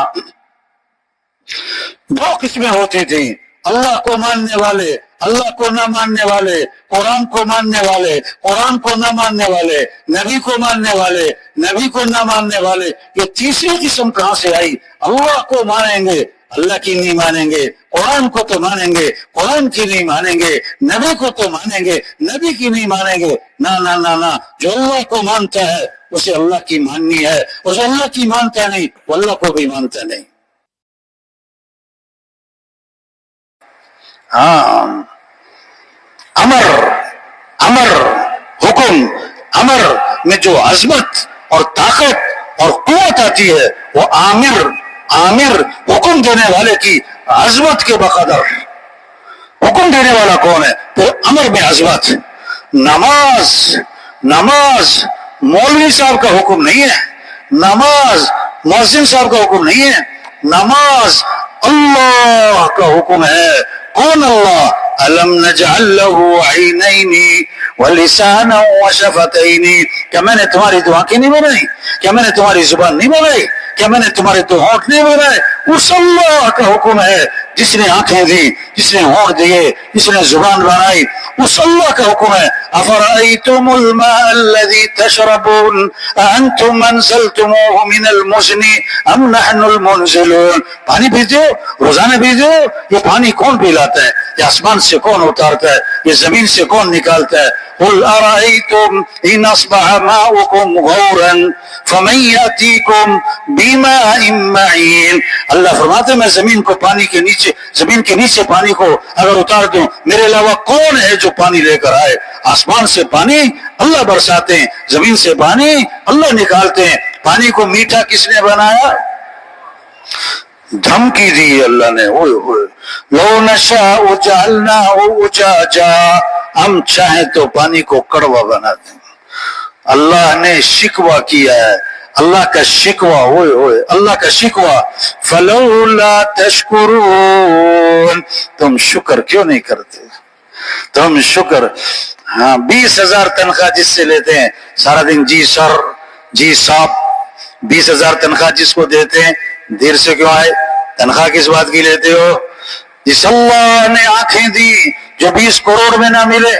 دو قسمیں ہوتی تھیں، اللہ کو ماننے والے، اللہ کو نہ ماننے والے، قرآن کو ماننے والے، قرآن کو نہ ماننے والے، نبی کو ماننے والے، نبی کو نہ ماننے والے. یہ تیسری قسم کہاں سے آئی؟ اللہ کو مانیں گے، اللہ کی نہیں مانیں گے. قرآن کو تو مانیں گے، قرآن کی نہیں مانیں گے. نبی کو تو مانیں گے، نبی کی نہیں مانیں گے. نہ نہ نہ نہ، جو اللہ کو مانتا ہے اسے اللہ کی ماننی ہے، اسے اللہ کی مانتا نہیں وہ اللہ کو بھی مانتا نہیں. ہاں، امر امر حکم، امر میں جو عظمت اور طاقت اور قوت آتی ہے وہ آمر حکم دینے والے کی عظمت کے بقدر. حکم دینے والا کون ہے؟ تو امر میں عظمت. نماز مولوی صاحب کا حکم نہیں ہے، نماز مؤذن صاحب کا حکم نہیں ہے، نماز اللہ کا حکم ہے. کون اللہ؟ الم نجعل له عینین ولسانا وشفتین. کیا میں نے تمہاری دو آنکھیں نہیں بنائی؟ کیا میں نے تمہاری زبان نہیں بنائی؟ کیا میں نے تمہارے دو ہونٹ نہیں بنائے؟ اس اللہ کا حکم ہے جس نے آنکھیں دی، جس نے ہونٹ دیے، جس نے زبان بنائی، اس اللہ کا حکم ہے. افرأیتم الماء الذی تشربون اانتم انزلتموه من المزن ام نحن المنزلون. پانی پیتے ہو، روزانہ پیتے ہو، یہ پانی کون پلاتا ہے؟ یہ آسمان سے کون اتارتا ہے؟ یہ زمین سے کون نکالتا ہے؟ قل ارأیتم ان اصبح ماؤکم غورا فمن یأتیکم بماء معین. اللہ فرماتے ہیں میں زمین کے نیچے پانی کو اگر اتار دوں، میرے علاوہ کون ہے جو پانی لے کر آئے؟ آسمان سے پانی اللہ برساتے ہیں، زمین سے پانی اللہ نکالتے ہیں. پانی کو میٹھا کس نے بنایا؟ دھمکی دی اللہ نے. لو نشاء جعلناه اجاجا. ہم چاہیں تو پانی کو کڑوا بنا دیں. اللہ نے شکوہ کیا ہے، اللہ کا شکوہ، اللہ کا شکوہ. فلولا تشکرون. تم شکر کیوں نہیں کرتے؟ تم شکر. ہاں، 20,000 تنخواہ جس سے لیتے ہیں سارا دن جی سر جی صاحب. 20,000 تنخواہ جس کو دیتے ہیں دیر سے کیوں آئے؟ تنخواہ کس بات کی لیتے ہو؟ جس اللہ نے آنکھیں دی جو 20 کروڑ میں نہ ملے،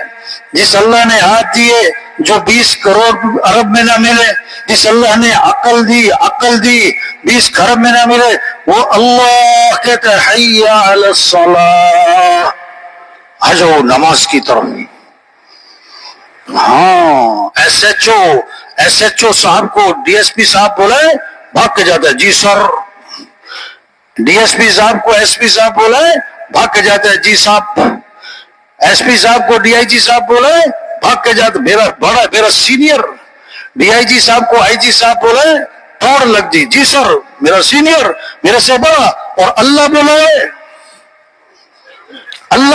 جس اللہ نے ہاتھ دیے جو 20 کروڑ ارب میں نہ ملے، جس اللہ نے عقل دی 20 خرب میں نہ ملے، وہ اللہ کہتا ہے حی علی الصلاۃ، آ جاؤ نماز کی طرف. ہاں، ایس ایچ او صاحب کو ڈی ایس پی صاحب بولائے بھاگ کے جاتا ہے جی سر. ڈی ایس پی صاحب کو ایس پی صاحب بولائے بھاگ کے جاتا ہے جی صاحب. ایس پی صاحب کو ڈی آئی جی صاحب بولائے بھاگ کے جاتا. میرا سینئر ڈی آئی جی صاحب کو آئی جی صاحب بولائے توڑ لگ دی جی سر میرا سینئر میرے سے بڑا. اور اللہ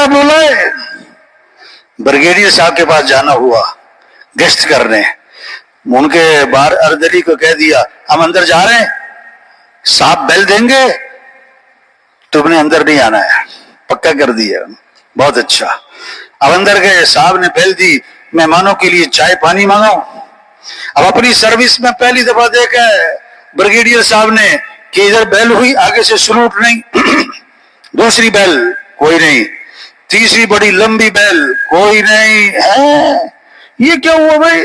بولائے بریگیڈیئر صاحب کے پاس جانا ہوا گشت کرنے. ان کے باہر اردلی کو کہہ دیا ہم اندر جا رہے ہیں، صاحب بیل دیں گے، تم نے اندر نہیں آنا ہے. پکا کر دیا. بہت اچھا. اب اندر گئے، صاحب نے بیل دی، مہمانوں کے لیے چائے پانی مانگاؤ. اب اپنی سروس میں پہلی دفعہ دیکھا ہے بریگیڈیئر صاحب نے کہ ادھر بیل ہوئی، آگے سے سلوٹ نہیں. دوسری بیل کوئی نہیں، تیسری بڑی لمبی بیل کوئی نہیں. یہ کیا ہوا بھائی؟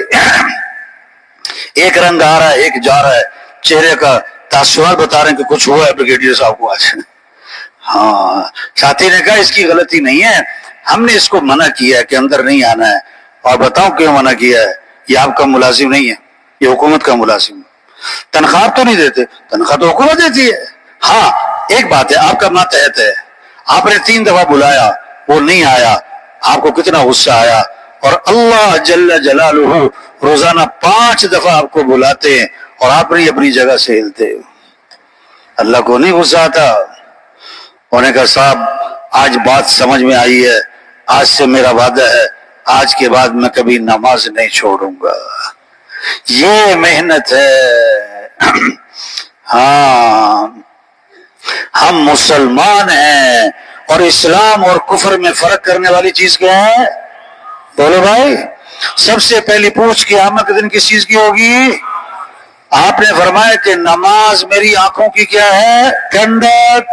ایک رنگ آ رہا ہے، ایک جا رہا ہے. چہرے کا تاثرات بتا رہے ہیں کہ کچھ ہوا ہے بریگیڈیئر صاحب کو آج. ہاں، ساتھی نے کہا اس کی غلطی نہیں ہے، ہم نے اس کو منع کیا ہے کہ اندر نہیں آنا ہے. اور بتاؤ کیوں منع کیا ہے؟ یہ آپ کا ملازم نہیں ہے، یہ حکومت کا ملازم. تنخواہ تو نہیں دیتے، تنخواہ تو حکومت دیتی ہے. ہاں، ایک بات ہے، آپ کا ماتحت ہے، آپ نے 3 دفعہ بلایا وہ نہیں آیا، آپ کو کتنا غصہ آیا. اور اللہ جل جلالہ روزانہ 5 دفعہ آپ کو بلاتے ہیں اور آپ نہیں اپنی جگہ سے ہلتے. اللہ کو نہیں غصہ آتا؟ انہوں نے کہا صاحب آج بات سمجھ میں آئی ہے، آج سے میرا وعدہ ہے، آج کے بعد میں کبھی نماز نہیں چھوڑوں گا. یہ محنت ہے. ہاں، ہم مسلمان ہیں اور اسلام اور کفر میں فرق کرنے والی چیز کیا ہے؟ بولو بھائی. سب سے پہلی پوچھ قیامت کے دن کس چیز کی ہوگی؟ آپ نے فرمایا کہ نماز میری آنکھوں کی کیا ہے؟ ٹھنڈک.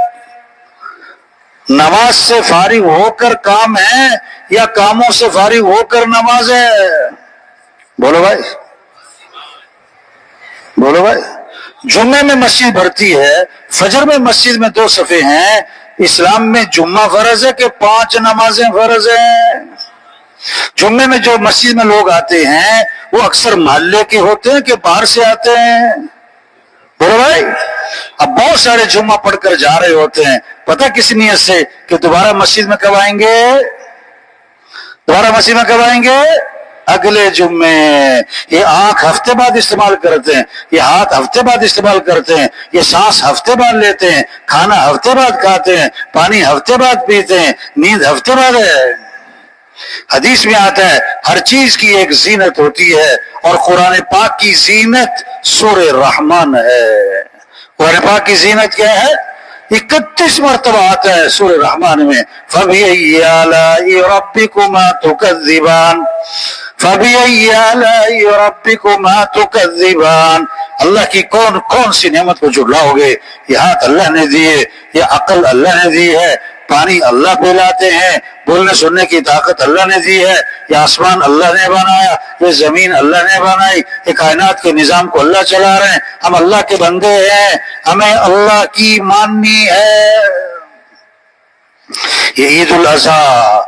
نماز سے فارغ ہو کر کام ہے یا کاموں سے فارغ ہو کر نماز ہے؟ بولو بھائی. جمعے میں مسجد بھرتی ہے، فجر میں مسجد میں 2 صفحے ہیں. اسلام میں جمعہ فرض ہے کہ 5 نمازیں فرض ہیں؟ جمعے میں جو مسجد میں لوگ آتے ہیں وہ اکثر محلے کے ہوتے ہیں کہ باہر سے آتے ہیں؟ بولو بھائی. اب بہت سارے جمعہ پڑھ کر جا رہے ہوتے ہیں، پتہ کس نیت سے کہ دوبارہ مسجد میں کب آئیں گے؟ دوبارہ مسجد میں کب آئیں گے؟ اگلے جمعے. یہ آنکھ ہفتے بعد استعمال کرتے ہیں، یہ ہاتھ ہفتے بعد استعمال کرتے ہیں، یہ سانس ہفتے بعد لیتے ہیں، کھانا ہفتے بعد کھاتے ہیں، پانی ہفتے بعد پیتے ہیں، نیند ہفتے بعد ہے. حدیث میں آتا ہے ہر چیز کی ایک زینت ہوتی ہے، اور قرآن پاک کی زینت سورہ رحمان ہے. قرآن پاک کی زینت کیا ہے؟ 31 مرتبہ آتا ہے سورہ رحمان میں. فَبِأَيِّ آلَاءِ رَبِّكُمَا تُكَذِّبَانِ فَبِأَيِّ آلَاءِ رَبِّكُمَا تُكَذِّبَانِ. اللہ کی کون کون سی نعمت کو جھٹلاؤ گے؟ یہ ہاتھ اللہ نے دیے، یہ عقل اللہ نے دی ہے، پانی اللہ پلاتے ہیں، بولنے سننے کی طاقت اللہ نے دی ہے، یہ آسمان اللہ نے بنایا، یہ زمین اللہ نے بنائی، یہ کائنات کے نظام کو اللہ چلا رہے ہیں. ہم اللہ کے بندے ہیں، ہمیں اللہ کی ماننی ہے. یہ عید الاضحیٰ،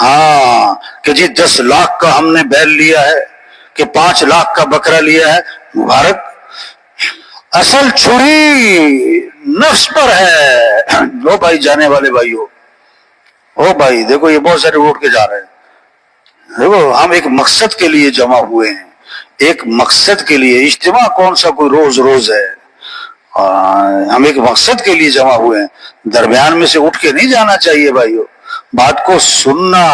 ہاں کہ جی 10 لاکھ کا ہم نے بیل لیا ہے کہ 5 لاکھ کا بکرا لیا ہے، مبارک. اصل چھری نفس پر ہے. لو بھائی، جانے والے بھائیو، او بھائی دیکھو یہ بہت سارے اٹھ کے جا رہے ہیں. دیکھو ہم ایک مقصد کے لیے جمع ہوئے ہیں، ایک مقصد کے لیے. اجتماع کون سا کوئی روز روز ہے؟ ہم ایک مقصد کے لیے جمع ہوئے ہیں. درمیان میں سے اٹھ کے نہیں جانا چاہیے بھائیو. بات کو سننا،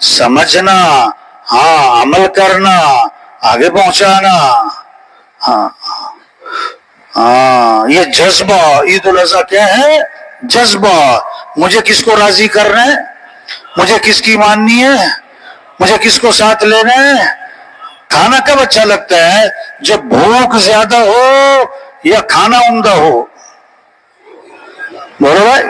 سمجھنا، ہاں عمل کرنا، آگے پہنچانا. ہاں یہ جذبہ عید الاضحیٰ کیا ہے؟ جذبہ. مجھے کس کو راضی کرنا ہے؟ مجھے کس کی ماننی ہے؟ مجھے کس کو ساتھ لینا ہے؟ کھانا کب اچھا لگتا ہے؟ جب بھوک زیادہ ہو یا کھانا عمدہ ہو. بولو بھائی،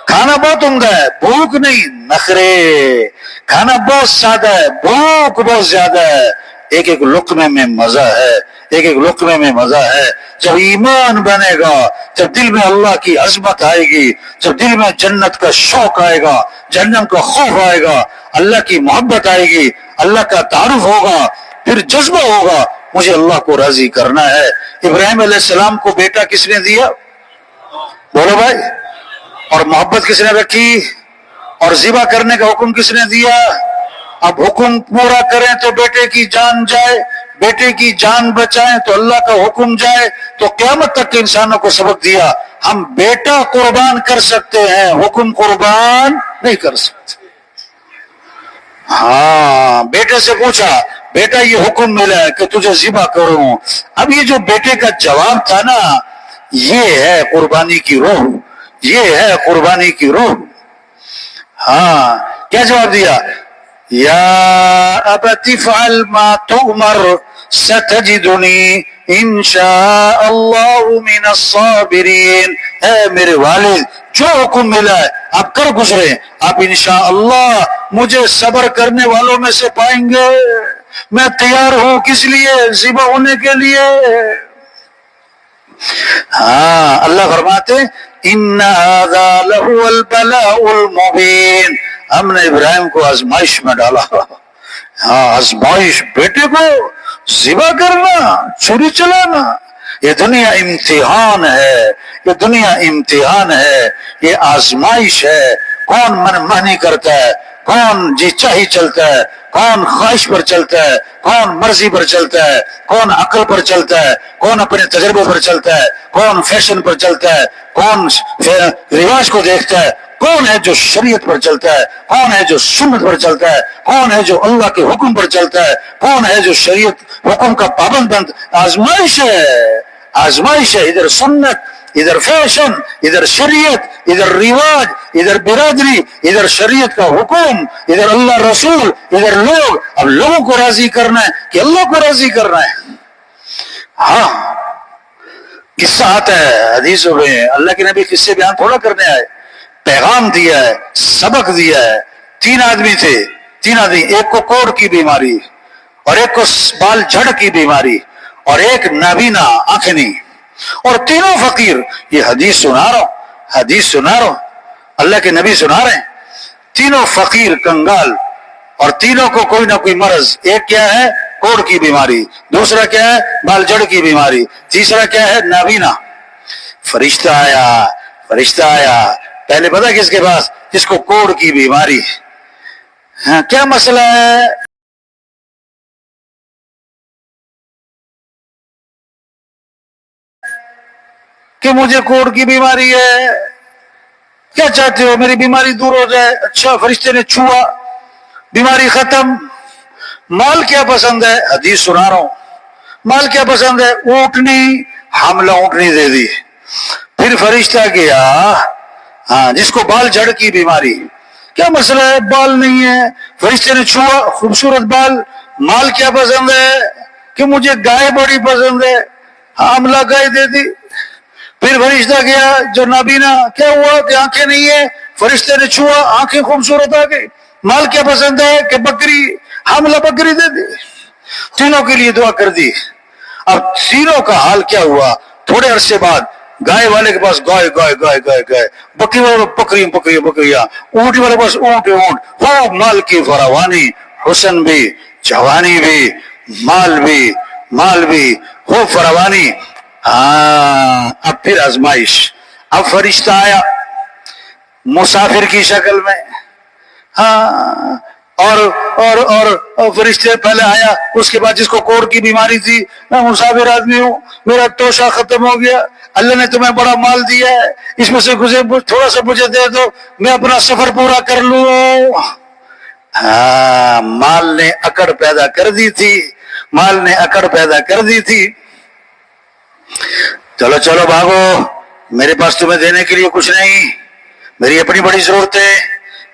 کھانا بہت عمدہ ہے، بھوک نہیں، نخرے. کھانا بہت سادہ ہے، بھوک بہت زیادہ ہے. ایک ایک لقمے میں مزہ ہے، ایک ایک لقمے میں مزہ ہے. جب ایمان بنے گا، جب دل میں اللہ کی عظمت آئے گی، جب دل میں جنت کا شوق آئے گا، جنت کا خوف آئے گا، اللہ کی محبت آئے گی، اللہ کا تعارف ہوگا، پھر جذبہ ہوگا مجھے اللہ کو راضی کرنا ہے. ابراہیم علیہ السلام کو بیٹا کس نے دیا؟ بولو بھائی. اور محبت کس نے رکھی؟ اور ذبح کرنے کا حکم کس نے دیا؟ اب حکم پورا کریں تو بیٹے کی جان جائے، بیٹے کی جان بچائیں تو اللہ کا حکم جائے. تو قیامت تک کے انسانوں کو سبق دیا ہم بیٹا قربان کر سکتے ہیں، حکم قربان نہیں کر سکتے. ہاں بیٹے سے پوچھا، بیٹا یہ حکم ملا ہے کہ تجھے ذبح کروں. اب یہ جو بیٹے کا جواب تھا نا، یہ ہے قربانی کی روح، یہ ہے قربانی کی روح. ہاں کیا جواب دیا؟ یا ابت افعل ما تؤمر ستجدنی انشاء اللہ من الصابرین. اے میرے والد، جو حکم ملا ہے آپ کر گزرے، آپ انشاءاللہ مجھے صبر کرنے والوں میں سے پائیں گے. میں تیار ہوں کس لیے؟ ذبح ہونے کے لیے. ہاں اللہ فرماتے ان ھذا لہو البلاء المبین. ہم نے ابراہیم کو آزمائش میں ڈالا. ہاں آزمائش، بیٹے کو ذبح کرنا، چھری چلانا. یہ دنیا امتحان ہے، یہ دنیا امتحان ہے، یہ آزمائش ہے. کون من مانی کرتا ہے، کون جی چاہی چلتا ہے، کون خواہش پر چلتا ہے، کون مرضی پر چلتا ہے، کون عقل پر چلتا ہے، کون اپنے تجربے پر چلتا ہے، کون فیشن پر چلتا ہے، کون رواج کو دیکھتا ہے، کون ہے جو شریعت پر چلتا ہے، کون ہے جو سنت پر چلتا ہے، کون ہے جو اللہ کے حکم پر چلتا ہے، کون ہے جو شریعت حکم کا پابند بند. آزمائش ہے، آزمائش ہے. ادھر سنت، ادھر فیشن، ادھر شریعت، ادھر رواج، ادھر برادری، ادھر شریعت کا حکم، ادھر اللہ رسول، ادھر لوگ. اب لوگوں کو راضی کرنا ہے کہ اللہ کو راضی کرنا ہے. ہاں قصہ آتا ہے حدیثوں میں، اللہ کے نبی قصے بیان تھوڑا کرنے آئے، پیغام دیا ہے، سبق دیا ہے. 3 آدمی تھے، 3 آدمی، ایک کو کوڑ کی بیماری، اور ایک کو بال جھڑ کی بیماری، اور ایک نابینا، آنکھیں نہیں، اور تینوں فقیر. یہ حدیث سنا رہا ہوں، حدیث سنا رہا ہوں، اللہ کے نبی سنا رہے ہیں. تینوں فقیر کنگال، اور تینوں کو کوئی نہ کوئی مرض. ایک کیا ہے؟ کوڑ کی بیماری. دوسرا کیا ہے؟ بال جڑ کی بیماری. تیسرا کیا ہے؟ نابینا. فرشتہ آیا، فرشتہ آیا، پہلے پتا کس کے پاس؟ جس کو کوڑ کی بیماری. ہاں کیا مسئلہ ہے؟ کہ مجھے کوڑ کی بیماری ہے, کیا چاہتے ہو میری بیماری دور ہو جائے؟ اچھا فرشتے نے چھوا, بیماری ختم. مال کیا پسند ہے؟ حدیث سنا رہا ہوں. مال کیا پسند ہے؟ اونٹنی. حاملہ اونٹنی دے دی. پھر فرشتہ گیا, ہاں جس کو بال جھڑ کی بیماری, کیا مسئلہ ہے؟ بال نہیں ہے. فرشتے نے چھوا, خوبصورت بال. مال کیا پسند ہے؟ کہ مجھے گائے بڑی پسند ہے. حاملہ گائے دے دی. پھر فرشتہ گیا جو نابینا, کیا ہوا کہ آنکھیں نہیں ہے؟ فرشتے نے چھوا, آنکھیں خوبصورت آ گئی. مال کیا پسند ہے؟ کہ بکری. حاملہ بکری دے دی. تینوں کے لیے دعا کر دی. اب تینوں کا حال کیا ہوا؟ تھوڑے عرصے بعد گائے والے کے پاس گائے گائے گائے گائے گائے, بکری والے بکری بکری بکریاں, اونٹ والے پاس اونٹ اونٹ. خوب مال کی فراوانی, حسن بھی, جوانی بھی, مال بھی خوب فراوانی. ہاں اب پھر آزمائش. اب فرشتہ آیا مسافر کی شکل میں. ہاں اور فرشتے پہلے آیا, اس کے بعد جس کو کوڑ کی بیماری تھی, میں مسافر آدمی ہوں, میرا توشہ ختم ہو گیا, اللہ نے تمہیں بڑا مال دیا ہے, اس میں سے تھوڑا سا مجھے دے دو, میں اپنا سفر پورا کر لوں. ہاں مال نے اکڑ پیدا کر دی تھی. چلو چلو بھاگو, میرے پاس تمہیں دینے کے لیے کچھ نہیں, میری اپنی بڑی ضرورت ہے,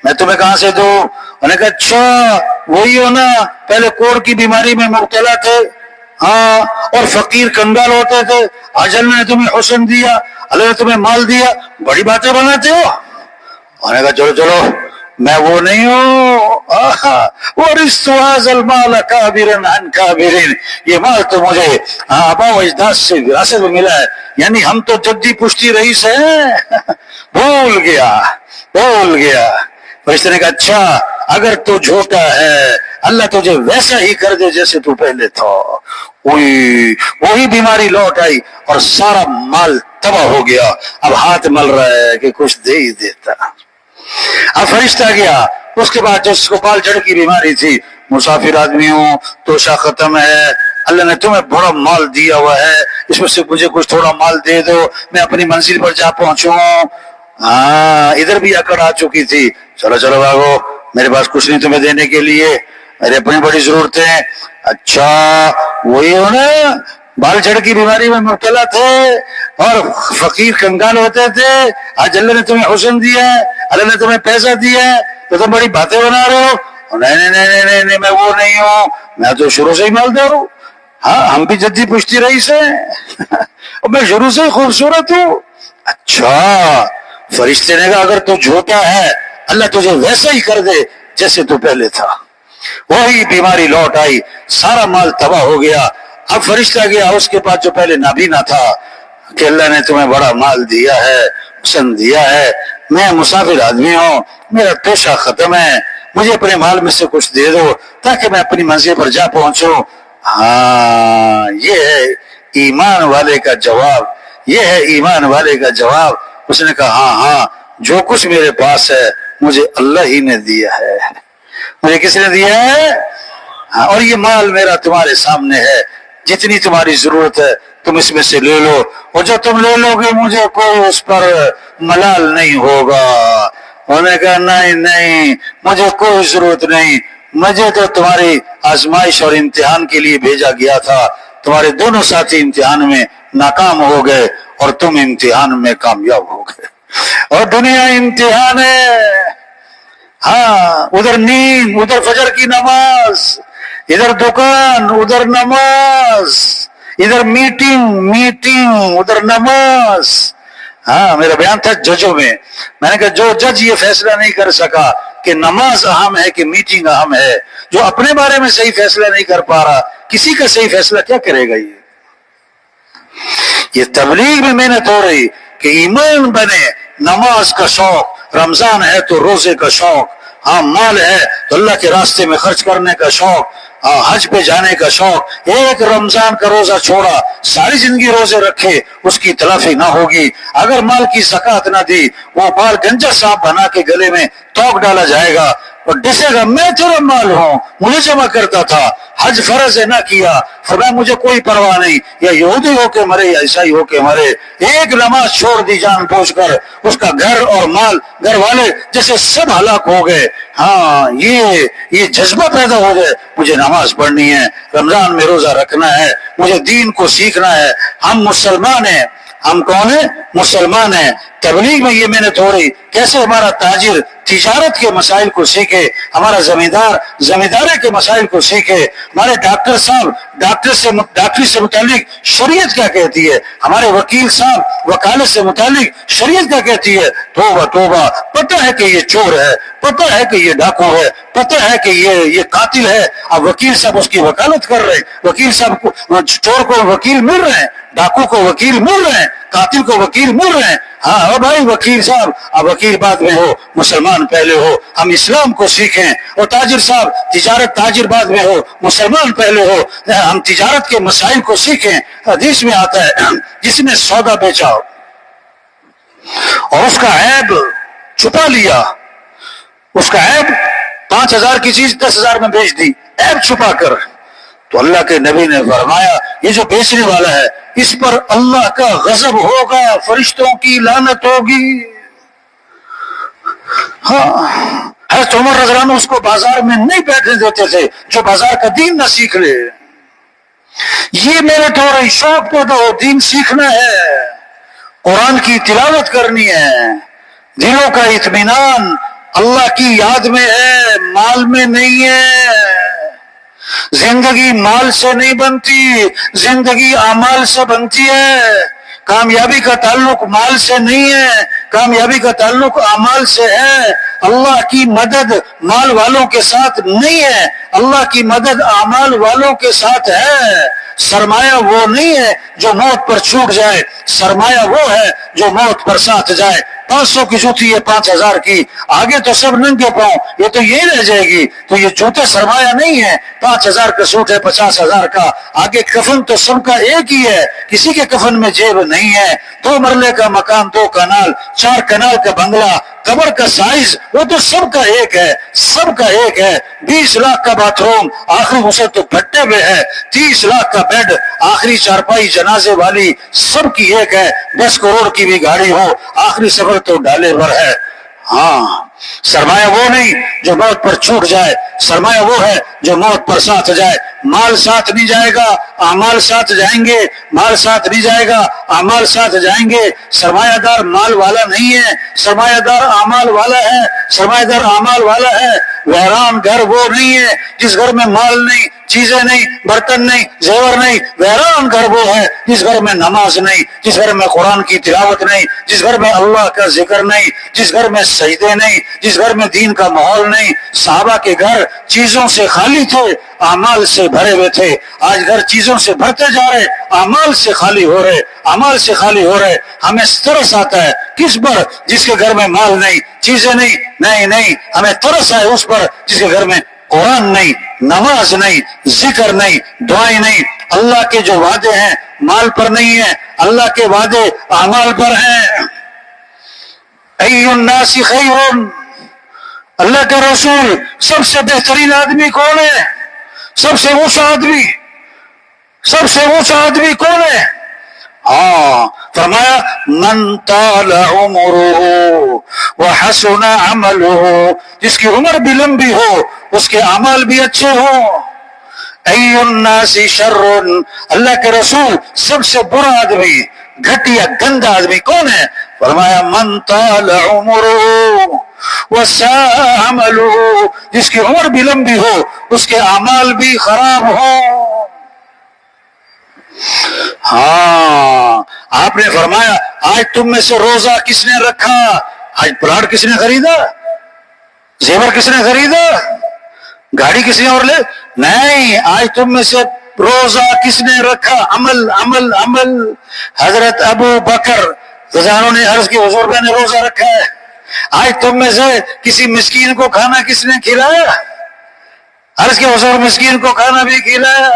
میں تمہیں کہاں سے دوں؟ انہوں نے کہا اچھا وہی ہو نا پہلے کوڑ کی بیماری میں مبتلا تھے, ہاں اور فقیر کنگال ہوتے تھے, آج اللہ نے تمہیں حسن دیا, اللہ نے تمہیں مال دیا, بڑی باتیں بناتے ہو. انہوں نے کہا چلو چلو میں وہ نہیں ہوں, وَرِثْتُ هَٰذَا الْمَالَ كَابِرًا عَنْ كَابِرٍ, یہ مال تو مجھے آبا و اجداد سے وراثت میں ملا ہے, یعنی ہم تو جدی پشتی رئیس ہیں. بھول گیا. فرشتے نے کہا اچھا اگر تو جھوٹا ہے اللہ تجھے ویسا ہی کر دے جیسے تو پہلے تھا. وہی بیماری لوٹ آئی اور سارا مال تباہ ہو گیا. اب ہاتھ مل رہا ہے کہ کچھ دے ہی دیتا. اب فرشتہ گیا, اس کے بعد جس کو بال جھڑ کی بیماری تھی, مسافر آدمی ہوں, توشہ ختم ہے, اللہ نے تمہیں بڑا مال دیا ہوا ہے, اس میں سے مجھے کچھ تھوڑا مال دے دو, میں اپنی منزل پر جا پہنچوں. ہاں ادھر بھی اکڑ آ چکی تھی, چلو چلو بھاگو, میرے پاس کچھ نہیں تمہیں دینے کے لیے, میرے اپنی بڑی ضرورتیں. اچھا وہی ہو نا بال جھڑ کی بیماری میں مبتلا تھے اور فقیر کنگال ہوتے تھے, آج اللہ نے تمہیں حسن دیا ہے, اللہ نے تمہیں پیسہ دیا ہے, تو تم بڑی باتیں بنا رہے ہو. نہیں میں وہ نہیں ہوں, میں تو شروع سے ہی مالدار ہوں. ہاں ہم بھی جدی پشتی رئیس ہیں, اور میں شروع سے ہی خوبصورت ہوں. اچھا فرشتے نے کہا اگر تو جھوٹا ہے اللہ تجھے ویسا ہی کر دے جیسے تو پہلے تھا. وہی بیماری لوٹ آئی, سارا مال تباہ ہو گیا. اب فرشتہ گیا اس کے پاس جو پہلے نابینا تھا, کہ اللہ نے تمہیں بڑا مال دیا ہے, حسن دیا ہے, میں مسافر آدمی ہوں, میرا توشہ ختم ہے, مجھے اپنے مال میں سے کچھ دے دو تاکہ میں اپنی منزل پر جا پہنچوں. ہاں یہ ہے ایمان والے کا جواب, اس نے کہا ہاں جو کچھ میرے پاس ہے مجھے اللہ ہی نے دیا ہے. مجھے کس نے دیا ہے؟ اور یہ مال میرا تمہارے سامنے ہے, جتنی تمہاری ضرورت ہے تم اس میں سے لے لو, اور جو تم لے لو گے مجھے کوئی اس پر ملال نہیں ہوگا. انہوں نے کہا نہیں مجھے کوئی ضرورت نہیں, مجھے تو تمہاری آزمائش اور امتحان کے لیے بھیجا گیا تھا, تمہارے دونوں ساتھی امتحان میں ناکام ہو گئے اور تم امتحان میں کامیاب ہو گئے, اور دنیا امتحان ہے. ہاں ادھر نیند, ادھر فجر کی نماز, ادھر دکان, ادھر نماز, ادھر میٹنگ, ادھر نماز. ہاں میرا بیان تھا ججوں میں نے کہا جو جج یہ فیصلہ نہیں کر سکا کہ نماز اہم ہے کہ میٹنگ اہم ہے, جو اپنے بارے میں صحیح فیصلہ نہیں کر پا رہا, کسی کا صحیح فیصلہ کیا کرے گا. یہ تبلیغ میں محنت ہو رہی کہ ایمان بنے, نماز کا شوق, رمضان ہے تو روزے کا شوق, ہاں مال ہے تو اللہ کے راستے میں خرچ کرنے کا شوق، حج پہ جانے کا شوق، ایک رمضان کا روزہ چھوڑا ساری زندگی روزے رکھے اس کی تلافی نہ ہوگی۔ اگر مال کی زکات نہ دی وہ بال گنجا صاحب بنا کے گلے میں توق ڈالا جائے گا اور ڈسے گا میں تیرا مال ہوں، مجھے جمع کرتا تھا، حج فرض ہے نہ کیا، فرمایا مجھے کوئی پرواہ نہیں، یا یہودی ہو کے مرے یا عیسائی ہو کے مرے، ایک نماز چھوڑ دی جان بوجھ کر، اس کا گھر اور مال گھر والے جیسے سب ہلاک ہو گئے۔ ہاں یہ جذبہ پیدا ہو جائے مجھے نماز پڑھنی ہے، رمضان میں روزہ رکھنا ہے، مجھے دین کو سیکھنا ہے۔ ہم مسلمان ہیں، ہم کون ہیں؟ مسلمان ہیں۔ تبلیغ میں یہ میں نے تھوڑی کیسے ہمارا تاجر تجارت کے مسائل کو سیکھے، ہمارا زمیندار زمینداری کے مسائل کو سیکھے، ہمارے ڈاکٹر صاحب ڈاکٹری سے متعلق شریعت کیا کہتی ہے، ہمارے وکیل صاحب وکالت سے متعلق شریعت کیا کہتی ہے۔ توبہ توبہ، پتہ ہے کہ یہ چور ہے، پتہ ہے کہ یہ ڈاکو ہے، پتہ ہے کہ یہ قاتل ہے، اب وکیل صاحب اس کی وکالت کر رہے ہیں، وکیل صاحب کو چور کو وکیل مل رہے ہیں، ڈاکو کو وکیل مل رہے ہیں، قاتل کو وکیل مل رہے ہیں۔ ہاں بھائی وکیل صاحب، اب وکیل بعد میں ہو، مسلمان پہلے ہو، ہم اسلام کو سیکھیں۔ اور تاجر صاحب تاجر بعد میں ہو، مسلمان پہلے ہو، ہم تجارت کے مسائل کو سیکھیں۔ حدیث میں آتا ہے جس نے سودا بیچا اور اس کا عیب چھپا لیا، اس کا عیب 5,000 کی چیز 10,000 میں بیچ دی، عیب چھپا کر، تو اللہ کے نبی نے فرمایا یہ جو بیچنے والا ہے اس پر اللہ کا غضب ہوگا، فرشتوں کی لعنت ہوگی۔ ہاں حضرت عمر رضی اللہ عنہ اس کو بازار میں نہیں بیٹھنے دیتے تھے جو بازار کا دین نہ سیکھ لے۔ یہ میرے تو رہی شوق پیدا ہو، دین سیکھنا ہے، قرآن کی تلاوت کرنی ہے، دلوں کا اطمینان اللہ کی یاد میں ہے، مال میں نہیں ہے۔ زندگی مال سے نہیں بنتی، زندگی اعمال سے بنتی ہے۔ کامیابی کا تعلق مال سے نہیں ہے، کامیابی کا تعلق اعمال سے ہے۔ اللہ کی مدد مال والوں کے ساتھ نہیں ہے، اللہ کی مدد اعمال والوں کے ساتھ ہے۔ سرمایہ وہ نہیں ہے جو موت پر چھوٹ جائے، سرمایہ وہ ہے جو موت پر ساتھ جائے۔ 500 کی جوتی ہے 5,000 کی، آگے تو سب ننگے پاؤں، یہ تو یہی رہ جائے گی، تو یہ جوتے سرمایہ نہیں ہے۔ 5,000 کا سوٹ ہے 50,000 کا، آگے کفن تو سب کا ایک ہی ہے، کسی کے کفن میں جیب نہیں ہے۔ 2 مرلے کا مکان، 2 کنال، 4 کنال کا بنگلہ، قبر کا سائز وہ تو سب کا ایک ہے، سب کا ایک ہے۔ 20 لاکھ کا باتھ روم، آخری غسل تو بھٹے میں ہے۔ 30 لاکھ کا بیڈ، آخری چارپائی جنازے والی سب کی ایک ہے۔ 10 کروڑ کی بھی گاڑی ہو، آخری سفر تو ڈالے پر ہے۔ ہاں سرمایہ وہ نہیں جو موت پر چھوٹ جائے، سرمایہ وہ ہے جو موت پر ساتھ جائے۔ مال ساتھ نہیں جائے گا، اعمال ساتھ جائیں گے، مال ساتھ نہیں جائے گا، اعمال ساتھ جائیں گے۔ سرمایہ دار مال والا نہیں ہے، سرمایہ دار اعمال والا ہے، سرمایہ دار اعمال والا ہے۔ ویران گھر وہ نہیں ہے جس گھر میں مال نہیں، چیزیں نہیں، برتن نہیں، زیور نہیں۔ ویران گھر وہ ہے جس گھر میں نماز نہیں، جس گھر میں قرآن کی تلاوت نہیں، جس گھر میں اللہ کا ذکر نہیں، جس گھر میں سجدے نہیں، جس گھر میں دین کا ماحول نہیں۔ صحابہ کے گھر چیزوں سے خالی تھے، اعمال سے بھرے ہوئے تھے۔ آج گھر چیزوں سے بھرتے جا رہے، اعمال سے خالی ہو رہے، اعمال سے خالی ہو رہے۔ ہمیں ترس آتا ہے کس پر؟ جس کے گھر میں مال نہیں، چیزیں نہیں، ہمیں ترس آئے اس پر جس کے گھر میں قرآن نہیں، نماز نہیں، ذکر نہیں، دعائیں نہیں۔ اللہ کے جو وعدے ہیں مال پر نہیں ہیں، اللہ کے وعدے اعمال پر ہیں۔ ای الناس خیر، اللہ کے رسول سب سے بہترین آدمی کون ہے؟ سب سے اونچا آدمی کون ہے؟ ہاں فرمایا من طال عمره وحسن عمله، جس کی عمر بھی لمبی ہو، اس کے اعمال بھی اچھے ہوں۔ ای الناس شر، اللہ کے رسول سب سے برا آدمی، گھٹیا گندا آدمی کون ہے؟ فرمایا من طال عمره وساء عمله، جس کی عمر بھی لمبی ہو، اس کے اعمال بھی خراب ہوں۔ ہاں آپ نے فرمایا آج تم میں سے روزہ کس نے رکھا؟ آج پلاٹ کس نے خریدا؟ زیور کس نے خریدا؟ گاڑی کس نے اور لے؟ نہیں، آج تم میں سے روزہ کس نے رکھا؟ عمل عمل عمل۔ حضرت ابو بکر رضی اللہ عنہ نے عرض کی حضور میں نے روزہ رکھا ہے۔ آج تم میں سے کسی مسکین کو کھانا کس نے کھلایا؟ عرض کے حضور مسکین کو کھانا بھی کھلایا.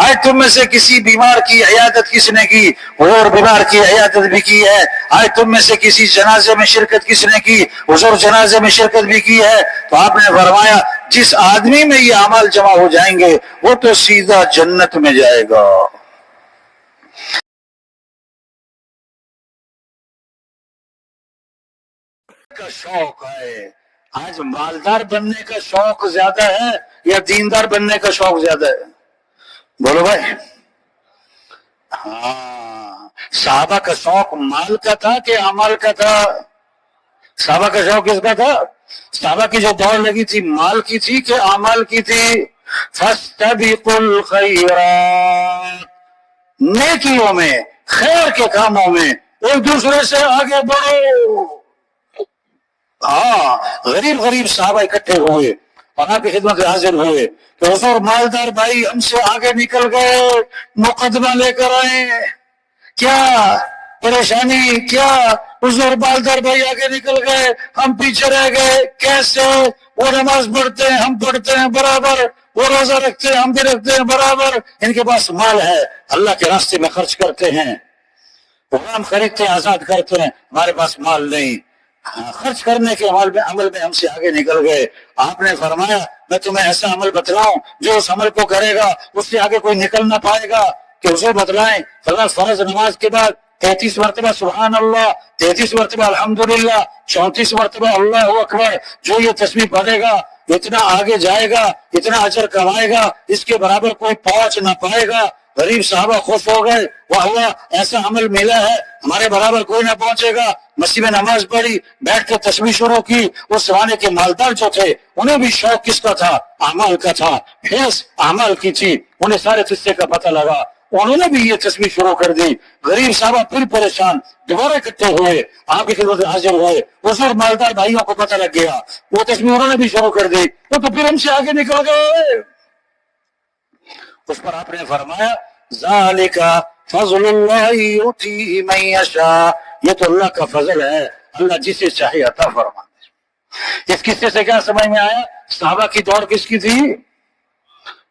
آج تم میں سے کسی بیمار کی عیادت کس نے کی؟ حضور بیمار کی عیادت بھی کی ہے. آج تم میں سے کسی جنازے میں شرکت کس نے کی؟ حضور جنازے میں شرکت بھی کی ہے. تو آپ نے فرمایا جس آدمی میں یہ اعمال جمع ہو جائیں گے وہ تو سیدھا جنت میں جائے گا. کا شوق ہے. آج مالدار بننے کا شوق زیادہ ہے یا دیندار بننے کا شوق زیادہ ہے؟ بولو بھائی. ہاں، صحابہ کا شوق مال کا تھا کہ عمل کا تھا؟ صحابہ کا شوق کس کا تھا؟ صحابہ کی جو دوڑ لگی تھی مال کی تھی کہ عمل کی تھی؟ فاستبقوا الخیرات، نیکیوں میں، خیر کے کاموں میں ایک دوسرے سے آگے بڑھو. ہاں، غریب صحابہ اکٹھے ہوئے اور آپ کی خدمت حاضر ہوئے تو حضور مالدار بھائی ہم سے آگے نکل گئے، مقدمہ لے کر آئے. کیا پریشانی؟ کیا حضور مالدار بھائی آگے نکل گئے، ہم پیچھے رہ گئے؟ کیسے؟ وہ نماز پڑھتے ہیں ہم پڑھتے ہیں برابر، وہ روزہ رکھتے ہیں ہم بھی رکھتے ہیں برابر، ان کے پاس مال ہے، اللہ کے راستے میں خرچ کرتے ہیں، غلام خریدتے ہیں آزاد کرتے ہیں، ہمارے پاس مال نہیں. خرچ کرنے کے عمل میں ہم سے آگے نکل گئے. آپ نے فرمایا میں تمہیں ایسا عمل بتلاؤں جو اس عمل کو کرے گا اس سے آگے کوئی نکل نہ پائے گا. کہ اسے بتلائیں فرض نماز کے بعد 33 مرتبہ سبحان اللہ، 33 مرتبہ الحمدللہ، 34 مرتبہ اللہ اکبر. جو یہ تسبیح پڑھے گا اتنا آگے جائے گا، اتنا اجر کمائے گا، اس کے برابر کوئی پہنچ نہ پائے گا. غریب صحابہ خوش ہو گئے، واہ واہ ایسا عمل ملا ہے، ہمارے برابر کوئی نہ پہنچے گا. مسجد میں نماز پڑھی، بیٹھ کے تسبیح شروع کی. اس زمانے کے مالدار جو تھے انہیں بھی شوق کس کا تھا؟ اعمال کا تھا، حرص اعمال کی تھی. انہیں سارے قصے کا پتہ لگا، انہوں نے بھی یہ تسبیح شروع کر دی. غریب صحابہ پھر پریشان، دوبارہ اکٹھے ہوئے، آپ کی خدمت حاضر ہوئے. حضور مالدار بھائیوں کو پتہ لگ گیا، وہ تسبیح انہوں نے بھی شروع کر دی، وہ تو پھر ہم سے آگے نکل گئے. اس پر آپ نے فرمایا ذالک فضل اللہ یؤتیہ من یشاء، یہ تو اللہ کا فضل ہے، اللہ جسے چاہے عطا فرماتا ہے. اس قصے سے کیا سمجھ میں آیا؟ صحابہ کی دوڑ کس کی تھی؟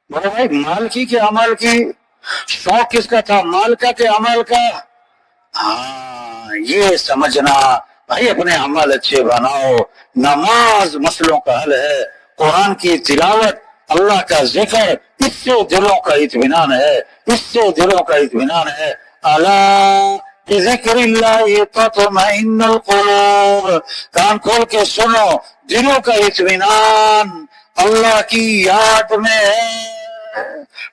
بولے بھائی مال کی کہ عمل کی؟ شوق کس کا تھا، مال کا کہ عمل کا؟ ہاں، یہ سمجھنا بھائی اپنے عمل اچھے بناؤ. نماز مسئلوں کا حل ہے، قرآن کی تلاوت، اللہ کا ذکر، اس سے دلوں کا اطمینان ہے، اس سے دلوں کا اطمینان ہے. الا بذکر اللہ تطمئن القلوب، کان کھول کے سنو، دلوں کا اطمینان اللہ کی یاد میں ہے،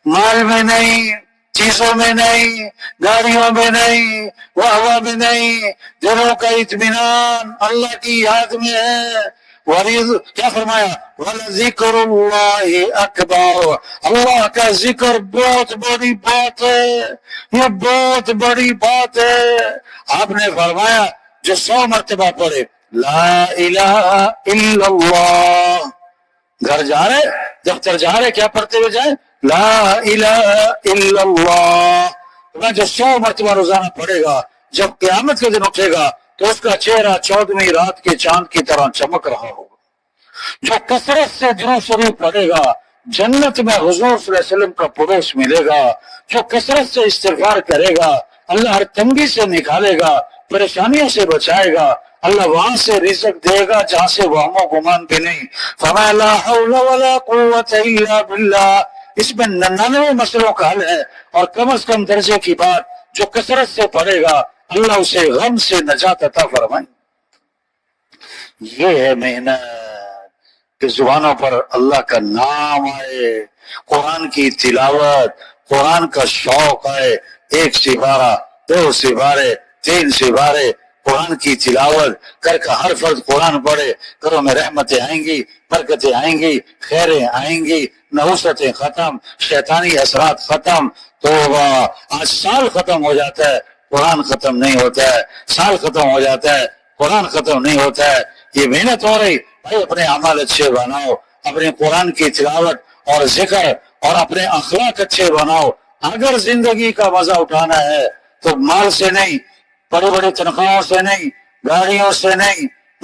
مال میں نہیں، چیزوں میں نہیں، گاڑیوں میں نہیں، ہوا میں نہیں. دلوں کا اطمینان اللہ کی یاد میں ہے. کیا فرمایا؟ وَلَذِكْرُ اللَّهِ أَكْبَرُ، اللہ کا ذکر بہت بڑی بات ہے، یہ بہت بڑی بات ہے. آپ نے فرمایا جو 100 مرتبہ پڑھے لا الہ الا اللہ، گھر جا رہے دفتر جا رہے کیا پڑھتے ہوئے جائیں؟ لا الہ الا اللہ. جو 100 مرتبہ روزانہ پڑھے گا، جب قیامت کے دن اٹھے گا تو اس کا چہرہ 14ویں رات کے چاند کی طرح چمک رہا ہوگا. جو کثرت سے درود شریف پڑھے گا جنت میں حضور صلی اللہ علیہ وسلم کا پرویش ملے گا. جو کثرت سے استغفار کرے گا اللہ ہر تنگی سے نکالے گا، پریشانیوں سے بچائے گا. اللہ وہاں سے رزق دے گا جہاں سے وہم و گمان بھی نہیں. فما لا حول ولا قوت الا باللہ. اس میں 99 مسئلوں کا حل ہے، اور کم از کم درجے کی بات جو کثرت سے پڑھے گا اللہ اسے غم سے نجات عطا فرمائے. یہ ہے محنت کہ زبانوں پر اللہ کا نام آئے، قرآن کی تلاوت، قرآن کا شوق آئے. 1 سپارہ، 2 سپارے، 3 سپارے قرآن کی تلاوت کر کے ہر فرد قرآن پڑھے. گھروں میں رحمتیں آئیں گی، برکتیں آئیں گی، خیریں آئیں گی، نحوستیں ختم، شیطانی اثرات ختم. تو آج سال ختم ہو جاتا ہے قرآن ختم نہیں ہوتا ہے، سال ختم ہو جاتا ہے قرآن ختم نہیں ہوتا ہے. یہ محنت ہو رہی بھائی اپنے اعمال اچھے بناؤ، اپنے قرآن کی تلاوت اور ذکر اور اپنے اخلاق اچھے بناؤ. اگر زندگی کا مزہ اٹھانا ہے تو مال سے نہیں، بڑے بڑے تنخواہوں سے نہیں، گاڑیوں سے نہیں،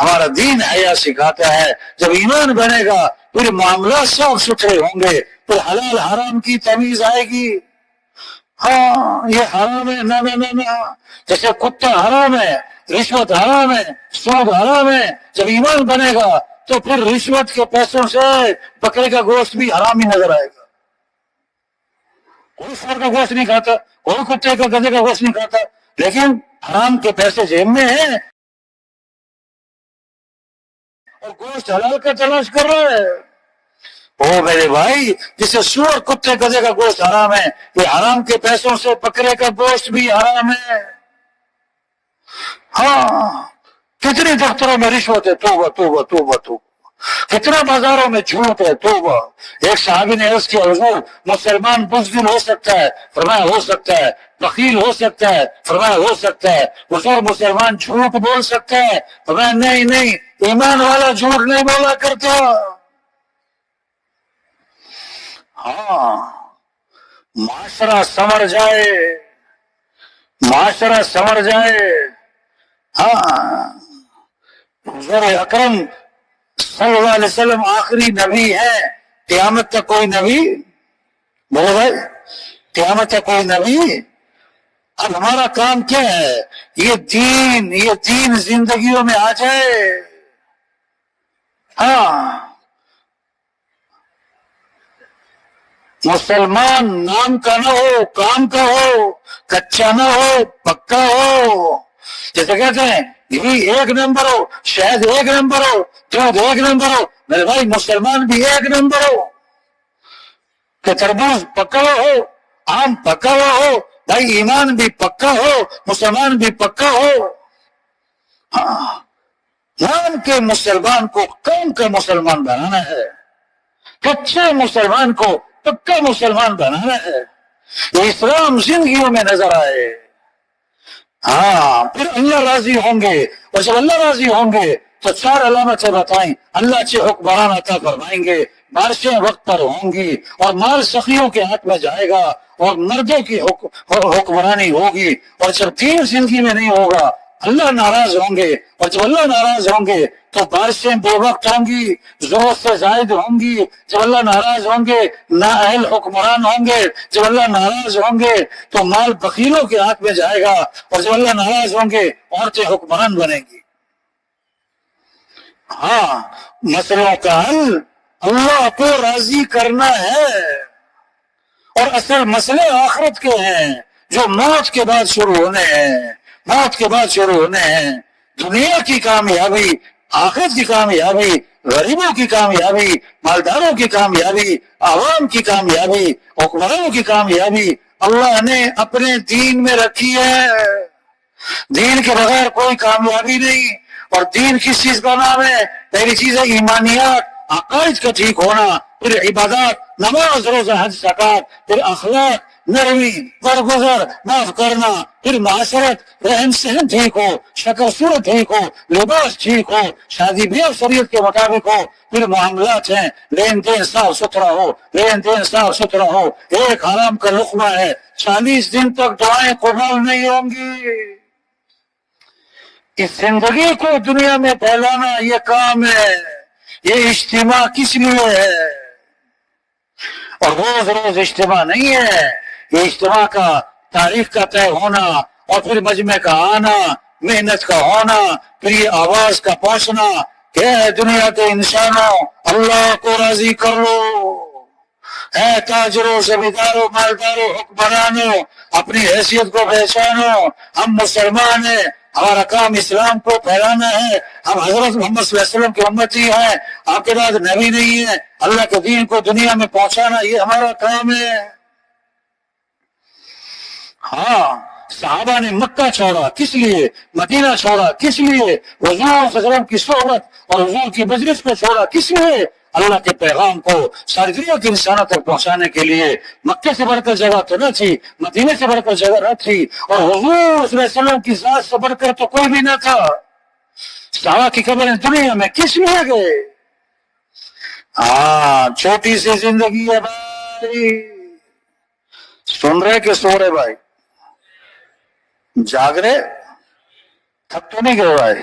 ہمارا دین حیا سکھاتا ہے. جب ایمان بنے گا پھر معاملات صاف ستھرے ہوں گے، پھر حلال حرام کی تمیز آئے گی. ہاں یہ حرام ہے، نہ نہ نہ نہ، جیسے کتا حرام ہے، رشوت حرام ہے، سود حرام ہے. جب ایمان بنے گا تو پھر رشوت کے پیسوں سے بکرے کا گوشت بھی حرام ہی نظر آئے گا. کوئی سور کا گوشت نہیں کھاتا، کوئی کتے کا گدھے کا گوشت نہیں کھاتا، لیکن حرام کے پیسے جیب میں ہیں اور گوشت حلال کا تلاش کر رہا ہے. او میرے بھائی، جسے سور کتے گدھے کا گوشت حرام ہے، یہ حرام کے پیسوں سے بکرے کا گوشت بھی حرام ہے. ہاں کتنی دفتروں میں رشوت ہے، توبہ توبہ توبہ توبہ. کتنا بازاروں میں جھوٹ ہے، توبہ. ایک صحابی نے عرض کیا حضور مسلمان بزدل ہو سکتا ہے؟ فرمایا ہو سکتا ہے. بخیل ہو سکتا ہے؟ فرمایا ہو سکتا ہے. حضور مسلمان جھوٹ بول سکتا ہے؟ فرمایا نہیں نہیں، ایمان والا جھوٹ نہیں بولا کرتا. ہاں معاشرہ سنور جائے، معاشرہ سنور جائے. ہاں حضور اکرم صلی اللہ علیہ وسلم آخری نبی ہے، قیامت تک کوئی نبی، بولے بھائی قیامت تک کوئی نبی. اب ہمارا کام کیا ہے؟ یہ دین زندگیوں میں آ جائے. ہاں مسلمان نام کا نہ ہو، کام کا ہو، کچا نہ ہو پکا ہو. جیسے کہتے ہیں گھی ایک نمبر ہو، شہد ایک نمبر ہو، دودھ ایک نمبر ہو. میرے بھائی مسلمان بھی ایک نمبر ہو، کہ تربوز پکا ہو، آم پکا ہوا ہو. بھائی ایمان بھی پکا ہو، مسلمان بھی پکا ہو. نام کے مسلمان کو کام کا مسلمان بنانا ہے، کچے مسلمان کو پکا مسلمان بنانا ہے. یہ اسلام زندگیوں میں نظر آئے. ہاں پھر اللہ راضی ہوں گے، اور جب اللہ راضی ہوں گے تو چار علامتیں بتائیں. اللہ اچھے حکمران عطا فرمائیں گے، بارشیں وقت پر ہوں گی، اور مال سخیوں کے ہاتھ میں جائے گا، اور مردوں کی حکمرانی ہوگی. اور جب دین زندگی میں نہیں ہوگا اللہ ناراض ہوں گے، اور جب اللہ ناراض ہوں گے تو بارشیں بے وقت ہوں گی، ضرورت سے زائد ہوں گی. جب اللہ ناراض ہوں گے نااہل حکمران ہوں گے. جب اللہ ناراض ہوں گے تو مال بخیلوں کے ہاتھ میں جائے گا، اور جب اللہ ناراض ہوں گے عورتیں حکمران بنیں گی. ہاں مسئلوں کا حل اللہ کو راضی کرنا ہے، اور اصل مسئلے آخرت کے ہیں جو موت کے بعد شروع ہونے ہیں. موت کے بعد شروع ہونے ہیں. دنیا کی کامیابی، آخرت کی کامیابی، غریبوں کی کامیابی، مالداروں کی کامیابی، عوام کی کامیابی، حکمرانوں کی کامیابی اللہ نے اپنے دین میں رکھی ہے. دین کے بغیر کوئی کامیابی نہیں. اور دین کس چیز کا نام ہے؟ پہلی چیز ہے ایمانیات، عقائد کا ٹھیک ہونا، پھر عبادات، نماز روزہ حج زکات، پھر اخلاق، نرمی، درگزر، معاف کرنا، پھر معاشرت، رہن سہن ٹھیک ہو، شکل صورت ٹھیک ہو، لباس ٹھیک ہو، شادی بیاہ شریعت کے مطابق ہو، پھر معاملات ہیں لین دین صاف ستھرا ہو، لین دین صاف ستھرا ہو. ایک حرام کا لقمہ ہے 40 دن تک دعائیں قبول نہیں ہوں گی. اس زندگی کو دنیا میں پھیلانا یہ کام ہے. یہ اجتماع کس لیے ہے؟ اور روز روز اجتماع نہیں ہے. یہ اجتماع کا تاریخ کا طے ہونا، اور پھر مجمع کا آنا، محنت کا ہونا، پھر یہ آواز کا پہنچنا کہ اے دنیا کے انسانوں اللہ کو راضی کر لو. اے تاجروں زمینداروں مالداروں حکمرانوں اپنی حیثیت کو پہچانو. ہم مسلمان ہیں، ہمارا کام اسلام کو پھیلانا ہے. ہم حضرت محمد صلی اللہ علیہ وسلم کی امتی ہیں، آپ کے بعد نبی نہیں ہے. اللہ کے دین کو دنیا میں پہنچانا یہ ہمارا کام ہے. ہاں صحابہ نے مکہ چھوڑا کس لیے؟ مدینہ چھوڑا کس لیے؟ حضور صلی اللہ علیہ وسلم کی صحبت اور حضور کی مجلس کو چھوڑا کس لیے؟ اللہ کے پیغام کو ساری دنیا کی انسانوں تک پہنچانے کے لیے. مکے سے بڑھ کر جگہ تو نہ تھی، مدینے سے بڑھ کر جگہ نہ تھی، اور حضور صلی اللہ علیہ وسلم کی ذات سے بڑھ کر تو کوئی بھی نہ تھا. صحابہ کی قبریں دنیا میں کس لیے گئے؟ ہاں چھوٹی سی زندگی ہے بھائی. سن رہے کہ سو رہے بھائی؟ جاگ رہے؟ تھک تو نہیں گئے بھائی؟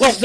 10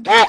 2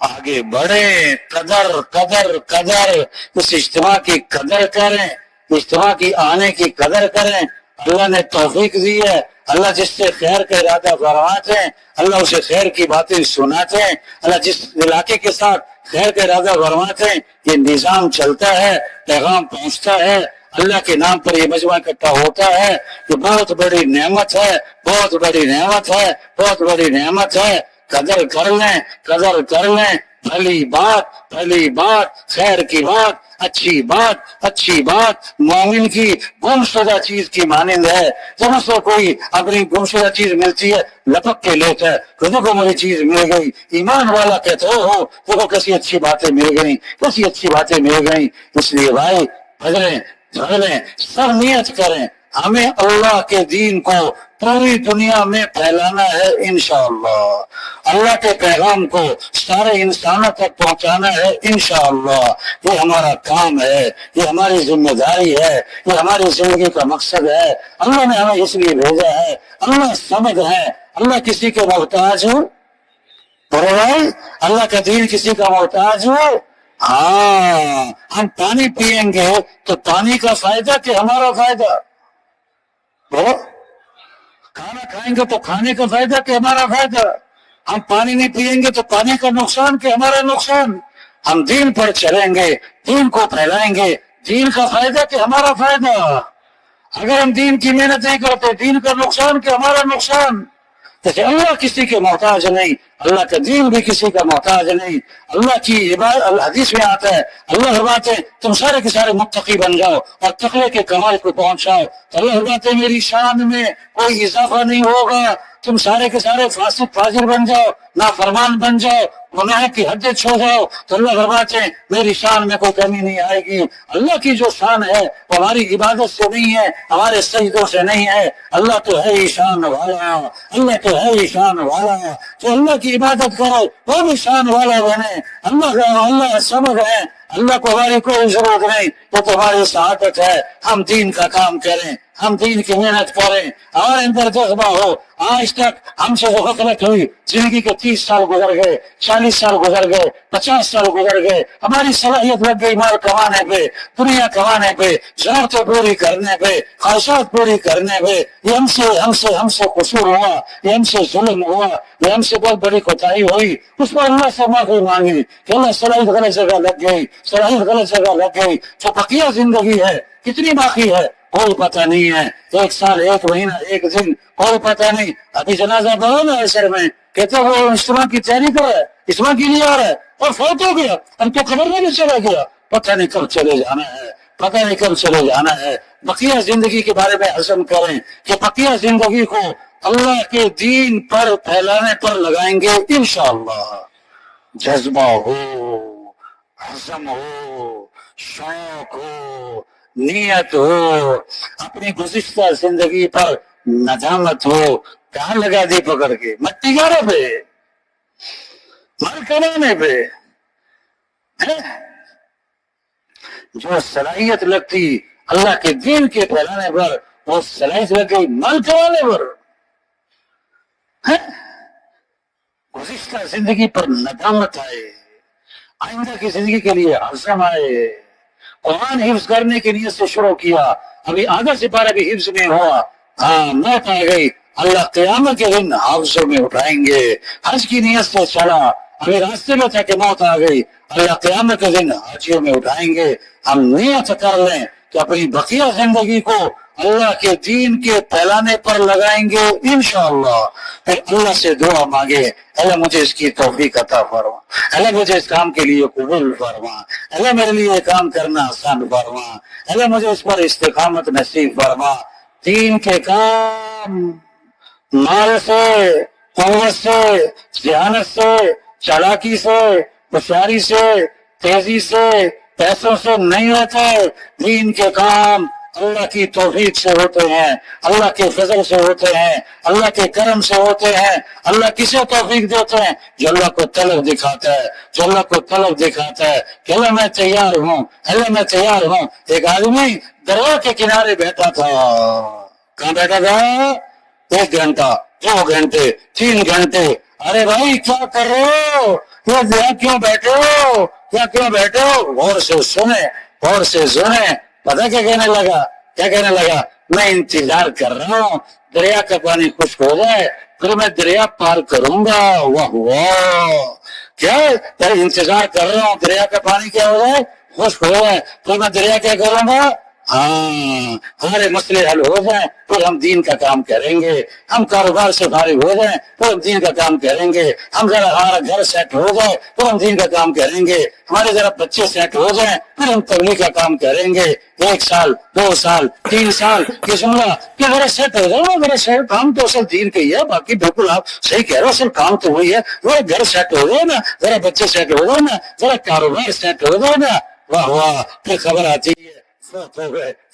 آگے بڑھیں، قدر قدر قدر، اس اجتماع کی قدر کریں، اجتماع کی آنے کی قدر کریں۔ اللہ نے توفیق دی ہے، اللہ جس سے خیر کا ارادہ فرماتے ہیں اللہ اسے خیر کی باتیں سناتے ہیں، اللہ جس علاقے کے ساتھ خیر کا ارادہ فرماتے ہیں یہ نظام چلتا ہے، پیغام پہنچتا ہے، اللہ کے نام پر یہ مجمع اکٹھا ہوتا ہے، یہ بہت بڑی نعمت ہے، بہت بڑی نعمت ہے، بہت بڑی نعمت ہے۔ قدر کر لیں، قدر کر لیں، بھلی بات، خیر کی بات، اچھی بات مومن کی گمشدہ چیز کی مانند ہے۔ جب اس کو کوئی اپنی گمشدہ چیز ملتی ہے لپک کے لیتا ہے کہ دیکھو مجھے چیز مل گئی، ایمان والا کہتے ہو دیکھو کیسی اچھی باتیں مل گئی، کیسی اچھی باتیں مل گئی۔ اس لیے بھائی بھگلیں، سب نیت کریں، ہمیں اللہ کے دین کو پوری دنیا میں پھیلانا ہے انشاءاللہ، اللہ کے پیغام کو سارے انسانوں تک پہنچانا ہے انشاءاللہ۔ یہ ہمارا کام ہے، یہ ہماری ذمہ داری ہے، یہ ہماری زندگی کا مقصد ہے۔ اللہ نے ہمیں اس لیے بھیجا ہے، اللہ سمجھ ہے، اللہ کسی کے محتاج ہو، اللہ کا دین کسی کا محتاج ہو۔ ہاں، ہم پانی پئیں گے تو پانی کا فائدہ کہ ہمارا فائدہ؟ کھانا کھائیں گے تو کھانے کا فائدہ کہ ہمارا فائدہ؟ ہم پانی نہیں پئیں گے تو پانی کا نقصان کہ ہمارا نقصان؟ ہم دین پر چلیں گے، دین کو پھیلائیں گے، دین کا فائدہ کہ ہمارا فائدہ؟ اگر ہم دین کی محنت نہیں کرتے دین کا نقصان کہ ہمارا نقصان؟ جیسے اللہ کسی کے محتاج نہیں، اللہ کا دین بھی کسی کا محتاج نہیں۔ اللہ کی عبادت حدیث میں آتا ہے، اللہ فرماتے ہیں تم سارے کے سارے متقی بن جاؤ اور تقوی کے کمال کو پہنچاؤ، تو اللہ فرماتے ہیں میری شان میں کوئی اضافہ نہیں ہوگا۔ تم سارے کے سارے فاسق فاجر بن جاؤ، نافرمان بن جاؤ، گناہ کی حد چھو جاؤ، تو اللہ فرماتے ہیں میری شان میں کوئی کمی نہیں آئے گی۔ اللہ کی جو شان ہے وہ ہماری عبادت سے نہیں ہے، ہمارے سجدوں سے نہیں ہے، اللہ تو ہے ہی شان والا، اللہ تو ہے ہی شان والا۔ جو اللہ کی عبادت کرے وہ بھی شان والا بنے۔ اللہ سمجھ ہے، اللہ کو ہماری کوئی ضرورت نہیں، وہ تو ہماری سعادت ہے۔ ہم دین کا کام کریں، ہم دین کی محنت کریں، ہمارے اندر جذبہ ہو۔ آج تک ہم سے جو غفلت ہوئی، زندگی کے 30 سال گزر گئے، 40 سال گزر گئے، 50 سال گزر گئے، ہماری صلاحیت لگ گئی مال کمانے پہ، دنیا کمانے پہ، ضرورتیں پوری کرنے پہ، خواہشات پوری کرنے پہ۔ یہ ہم سے قصور ہوا، یہ ہم سے ظلم ہوا، یہ ہم سے بہت بڑی کوتاہی ہوئی۔ اس پر اللہ سے معافی مانگی کہ اللہ صلاحیت غلط جگہ لگ گئی، صلاحیت غلط جگہ لگ گئی۔ جو بقیہ زندگی ہے کتنی باقی ہے کوئی پتہ نہیں ہے، 1 سال، 1 مہینہ، 1 دن، کوئی پتہ نہیں۔ ابھی جنازہ پڑھا نا عصر میں، کہتے وہ اجتماع کی تیاری کر رہا ہے، اجتماع کی نہیں آ رہا ہے اور فوت ہو گیا، ہم تو خبر میں نہیں چلا گیا۔ پتہ نہیں کب چلے جانا ہے، پتہ نہیں کب چلے جانا ہے۔ بقیہ زندگی کے بارے میں عزم کریں کہ بقیہ زندگی کو اللہ کے دین پر پھیلانے پر لگائیں گے انشاءاللہ۔ جذبہ ہو، عزم ہو، شوق ہو، نیت ہو، اپنی گزشتہ زندگی پر ندامت ہو۔ کہاں لگا دی پکڑ کے؟ مٹی گارے پہ، مال کمانے پہ۔ جو صلاحیت لگتی اللہ کے دین کے پھیلانے پر، وہ صلاحیت لگ گئی مال کمانے پر۔ گزشتہ زندگی پر ندامت آئے، آئندہ کی زندگی کے لیے عزم آئے۔ قرآن حفظ کرنے کی نیت سے شروع کیا، ابھی آدھا سپارہ بھی حفظ میں ہوا، موت آ گئی، اللہ قیامت کے دن حافظوں میں اٹھائیں گے۔ حج کی نیت سے چلا، ابھی راستے میں تھا کہ موت آ گئی، اللہ قیامت کے دن حاجیوں میں اٹھائیں گے۔ ہم نیت کر لیں کہ اپنی بقیہ زندگی کو اللہ کے دین کے پھیلانے پر لگائیں گے انشاءاللہ۔ پھر اللہ سے دعا مانگے، اللہ مجھے اس کی توفیق عطا فرما، اللہ مجھے اس کام کے لیے قبول فرما، اللہ میرے لیے یہ کام کرنا آسان فرما، اللہ مجھے اس پر استقامت نصیب فرما۔ دین کے کام مال سے، قوت سے، ذہانت سے، چالاکی سے، ہوشیاری سے، تیزی سے، پیسوں سے نہیں ہوتے۔ دین کے کام اللہ کی توفیق سے ہوتے ہیں، اللہ کے فضل سے ہوتے ہیں، اللہ کے کرم سے ہوتے ہیں۔ اللہ کسے توفیق دیتے ہیں؟ جو اللہ کو طلب دکھاتا ہے، جو اللہ کو طلب دکھاتا ہے کہ اللہ میں تیار ہوں، اللہ میں تیار ہوں۔ ایک آدمی دریا کے کنارے بیٹھا تھا، کہاں بیٹھا تھا؟ 1 گھنٹہ، 2 گھنٹے، 3 گھنٹے۔ ارے بھائی کیا کر رہے ہو؟ یہاں کیوں بیٹھے ہو، کیا کیوں بیٹھے ہو؟ غور سے سنے، غور سے سنے. پتا کیا کہنے لگا، کیا کہنے لگا؟ میں انتظار کر رہا ہوں دریا کا پانی خشک ہو جائے پھر میں دریا پار کروں گا. واہ واہ، کیا انتظار کر رہا ہوں دریا کا پانی کیا ہو جائے، خشک ہو جائے پھر میں دریا کیا کروں گا. ہاں، ہمارے مسئلے حل ہو جائیں پھر ہم دین کا کام کریں گے، ہم کاروبار سے فارغ ہو جائیں پھر ہم دین کا کام کریں گے، ہم ذرا ہمارا گھر سیٹ ہو جائے پھر ہم دین کا کام کریں گے، ہمارے ذرا بچے سیٹ ہو جائیں پھر ہم تبلیغ کا کام کریں گے. 1 سال 2 سال 3 سال یہ سنگا کہ ذرا سیٹ ہو جاؤ، ذرا سیٹ، کام تو اصل دین کا ہی ہے، باقی بالکل آپ صحیح کہہ رہے ہو، اصل کام تو وہی ہے، ذرا گھر سیٹ ہو جائے نا، ذرا بچے سیٹ ہو جائے نا، ذرا کاروبار سیٹ ہو جائے نا. واہ واہ، پھر خبر آتی ہے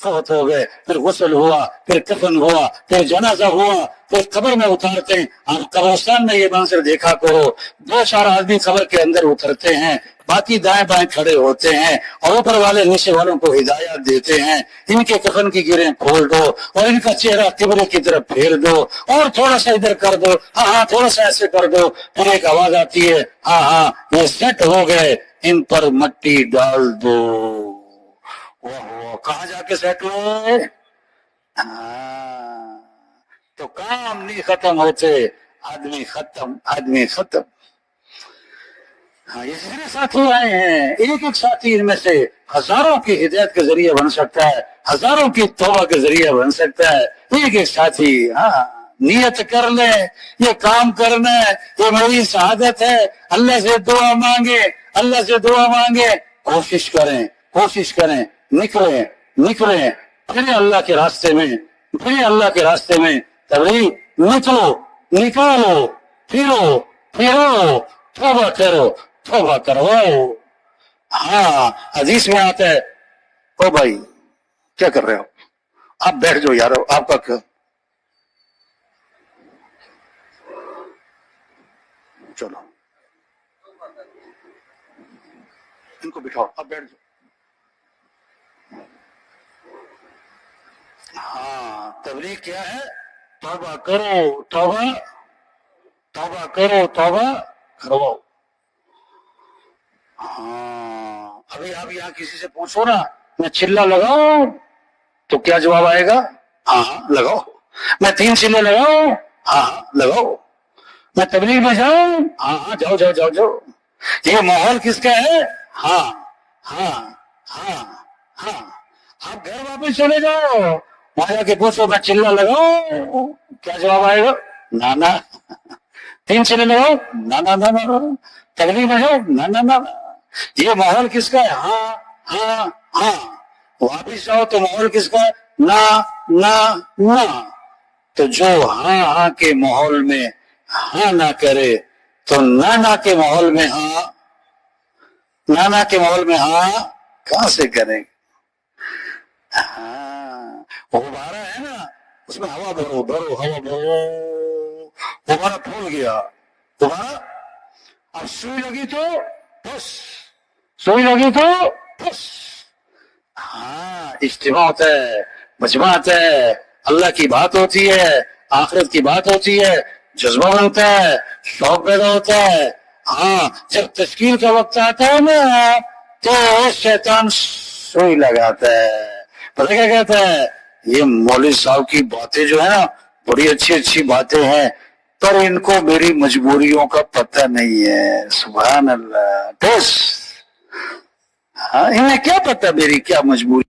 فوت ہو گئے، پھر غسل ہوا، پھر کفن ہوا، پھر جنازہ ہوا، پھر قبر میں اتارتے ہیں. آپ قبرستان میں یہ منظر دیکھا کرو، 2-4 آدمی قبر کے اندر اترتے ہیں، باقی دائیں بائیں کھڑے ہوتے ہیں اور اوپر والے نیچے والوں کو ہدایات دیتے ہیں. ان کے کفن کی گریں کھول دو اور ان کا چہرہ قبلے کی طرف پھیر دو اور تھوڑا سا ادھر کر دو، ہاں ہاں تھوڑا سا ایسے کر دو، پھر ایک آواز آتی ہے، ہاں ہاں یہ سیٹ ہو گئے، ان پر مٹی ڈال دو. کہاں جا کے سیٹ ہوئے؟ تو کام نہیں ختم ہوتے، آدمی ختم، آدمی ختم. ہاں، یہ سارے ساتھی آئے ہیں، ایک ایک ساتھی ان میں سے ہزاروں کی ہدایت کے ذریعے بن سکتا ہے، ہزاروں کی توبہ کے ذریعے بن سکتا ہے. ایک ایک ساتھی. ہاں، نیت کر لیں یہ کام کرنا ہے، یہ میری شہادت ہے، اللہ سے دعا مانگے، اللہ سے دعا مانگے، کوشش کریں، کوشش کریں، نکلیں نکلیں پھر اللہ کے راستے میں، پھر اللہ کے راستے میں تبلیغ. نکلو، نکالو، پھرو پھرو، توبہ کرو، توبہ کرو. ہاں، حدیث میں آتا ہے. او بھائی کیا کر رہے ہو آپ؟ بیٹھ جاؤ یار، آپ کا کیا؟ چلو ان کو بٹھاؤ، آپ بیٹھ جاؤ. ہاں، تبلیغ کیا ہے؟ توبہ کرو، توبہ، توبہ کرو، توبہ کرو. ہاں، ابھی آپ یہاں کسی سے پوچھو نا میں چلا لگاؤں تو کیا جواب آئے گا؟ ہاں لگاؤ. میں 3 چلے لگاؤں؟ ہاں لگاؤ. میں تبلیغ میں جاؤں؟ ہاں ہاں جاؤ جاؤ جاؤ جاؤ. یہ ماحول کس کا ہے؟ ہاں ہاں ہاں ہاں. آپ گھر واپس چلے جاؤ، وہاں جا کے پوچھو میں چلا لگاؤں، کیا جواب آئے گا؟ نانا. 3 چلے لگاؤ؟ نانا نانا. تبلیغ میں جاؤ؟ نانا نانا. یہ ماحول کس کا ہے؟ ہاں ہاں ہاں. واپس جاؤ تو ماحول کس کا ہے؟ نہ نہ نہ. تو جو ہاں ہاں کے ماحول میں ہاں نہ کرے تو نانا کے ماحول میں ہاں، نانا کے ماحول میں ہاں کہاں سے کریں؟ ہاں، غبارہ ہے نا، اس میں ہوا بھرو بھرو، ہوا بھرو، غبارہ پھول گیا. غبارہ اب سوئی لگی تو بس، سوئی لگی تو بس. ہاں، اجتماع ہوتا ہے، مجمع ہوتا ہے، اللہ کی بات ہوتی ہے، آخرت کی بات ہوتی ہے، جذبہ بنتا ہے، شوق پیدا ہوتا ہے. ہاں، جب تشکیل کا وقت آتا ہے نا تو شیطان سوئی لگاتا ہے. پتہ کیا کہتا ہے؟ یہ مولوی صاحب کی باتیں جو ہے نا بڑی اچھی اچھی باتیں ہیں پر ان کو میری مجبوریوں کا پتہ نہیں ہے. سبحان اللہ. بس ہاں، انہیں کیا پتہ میری کیا مجبوری.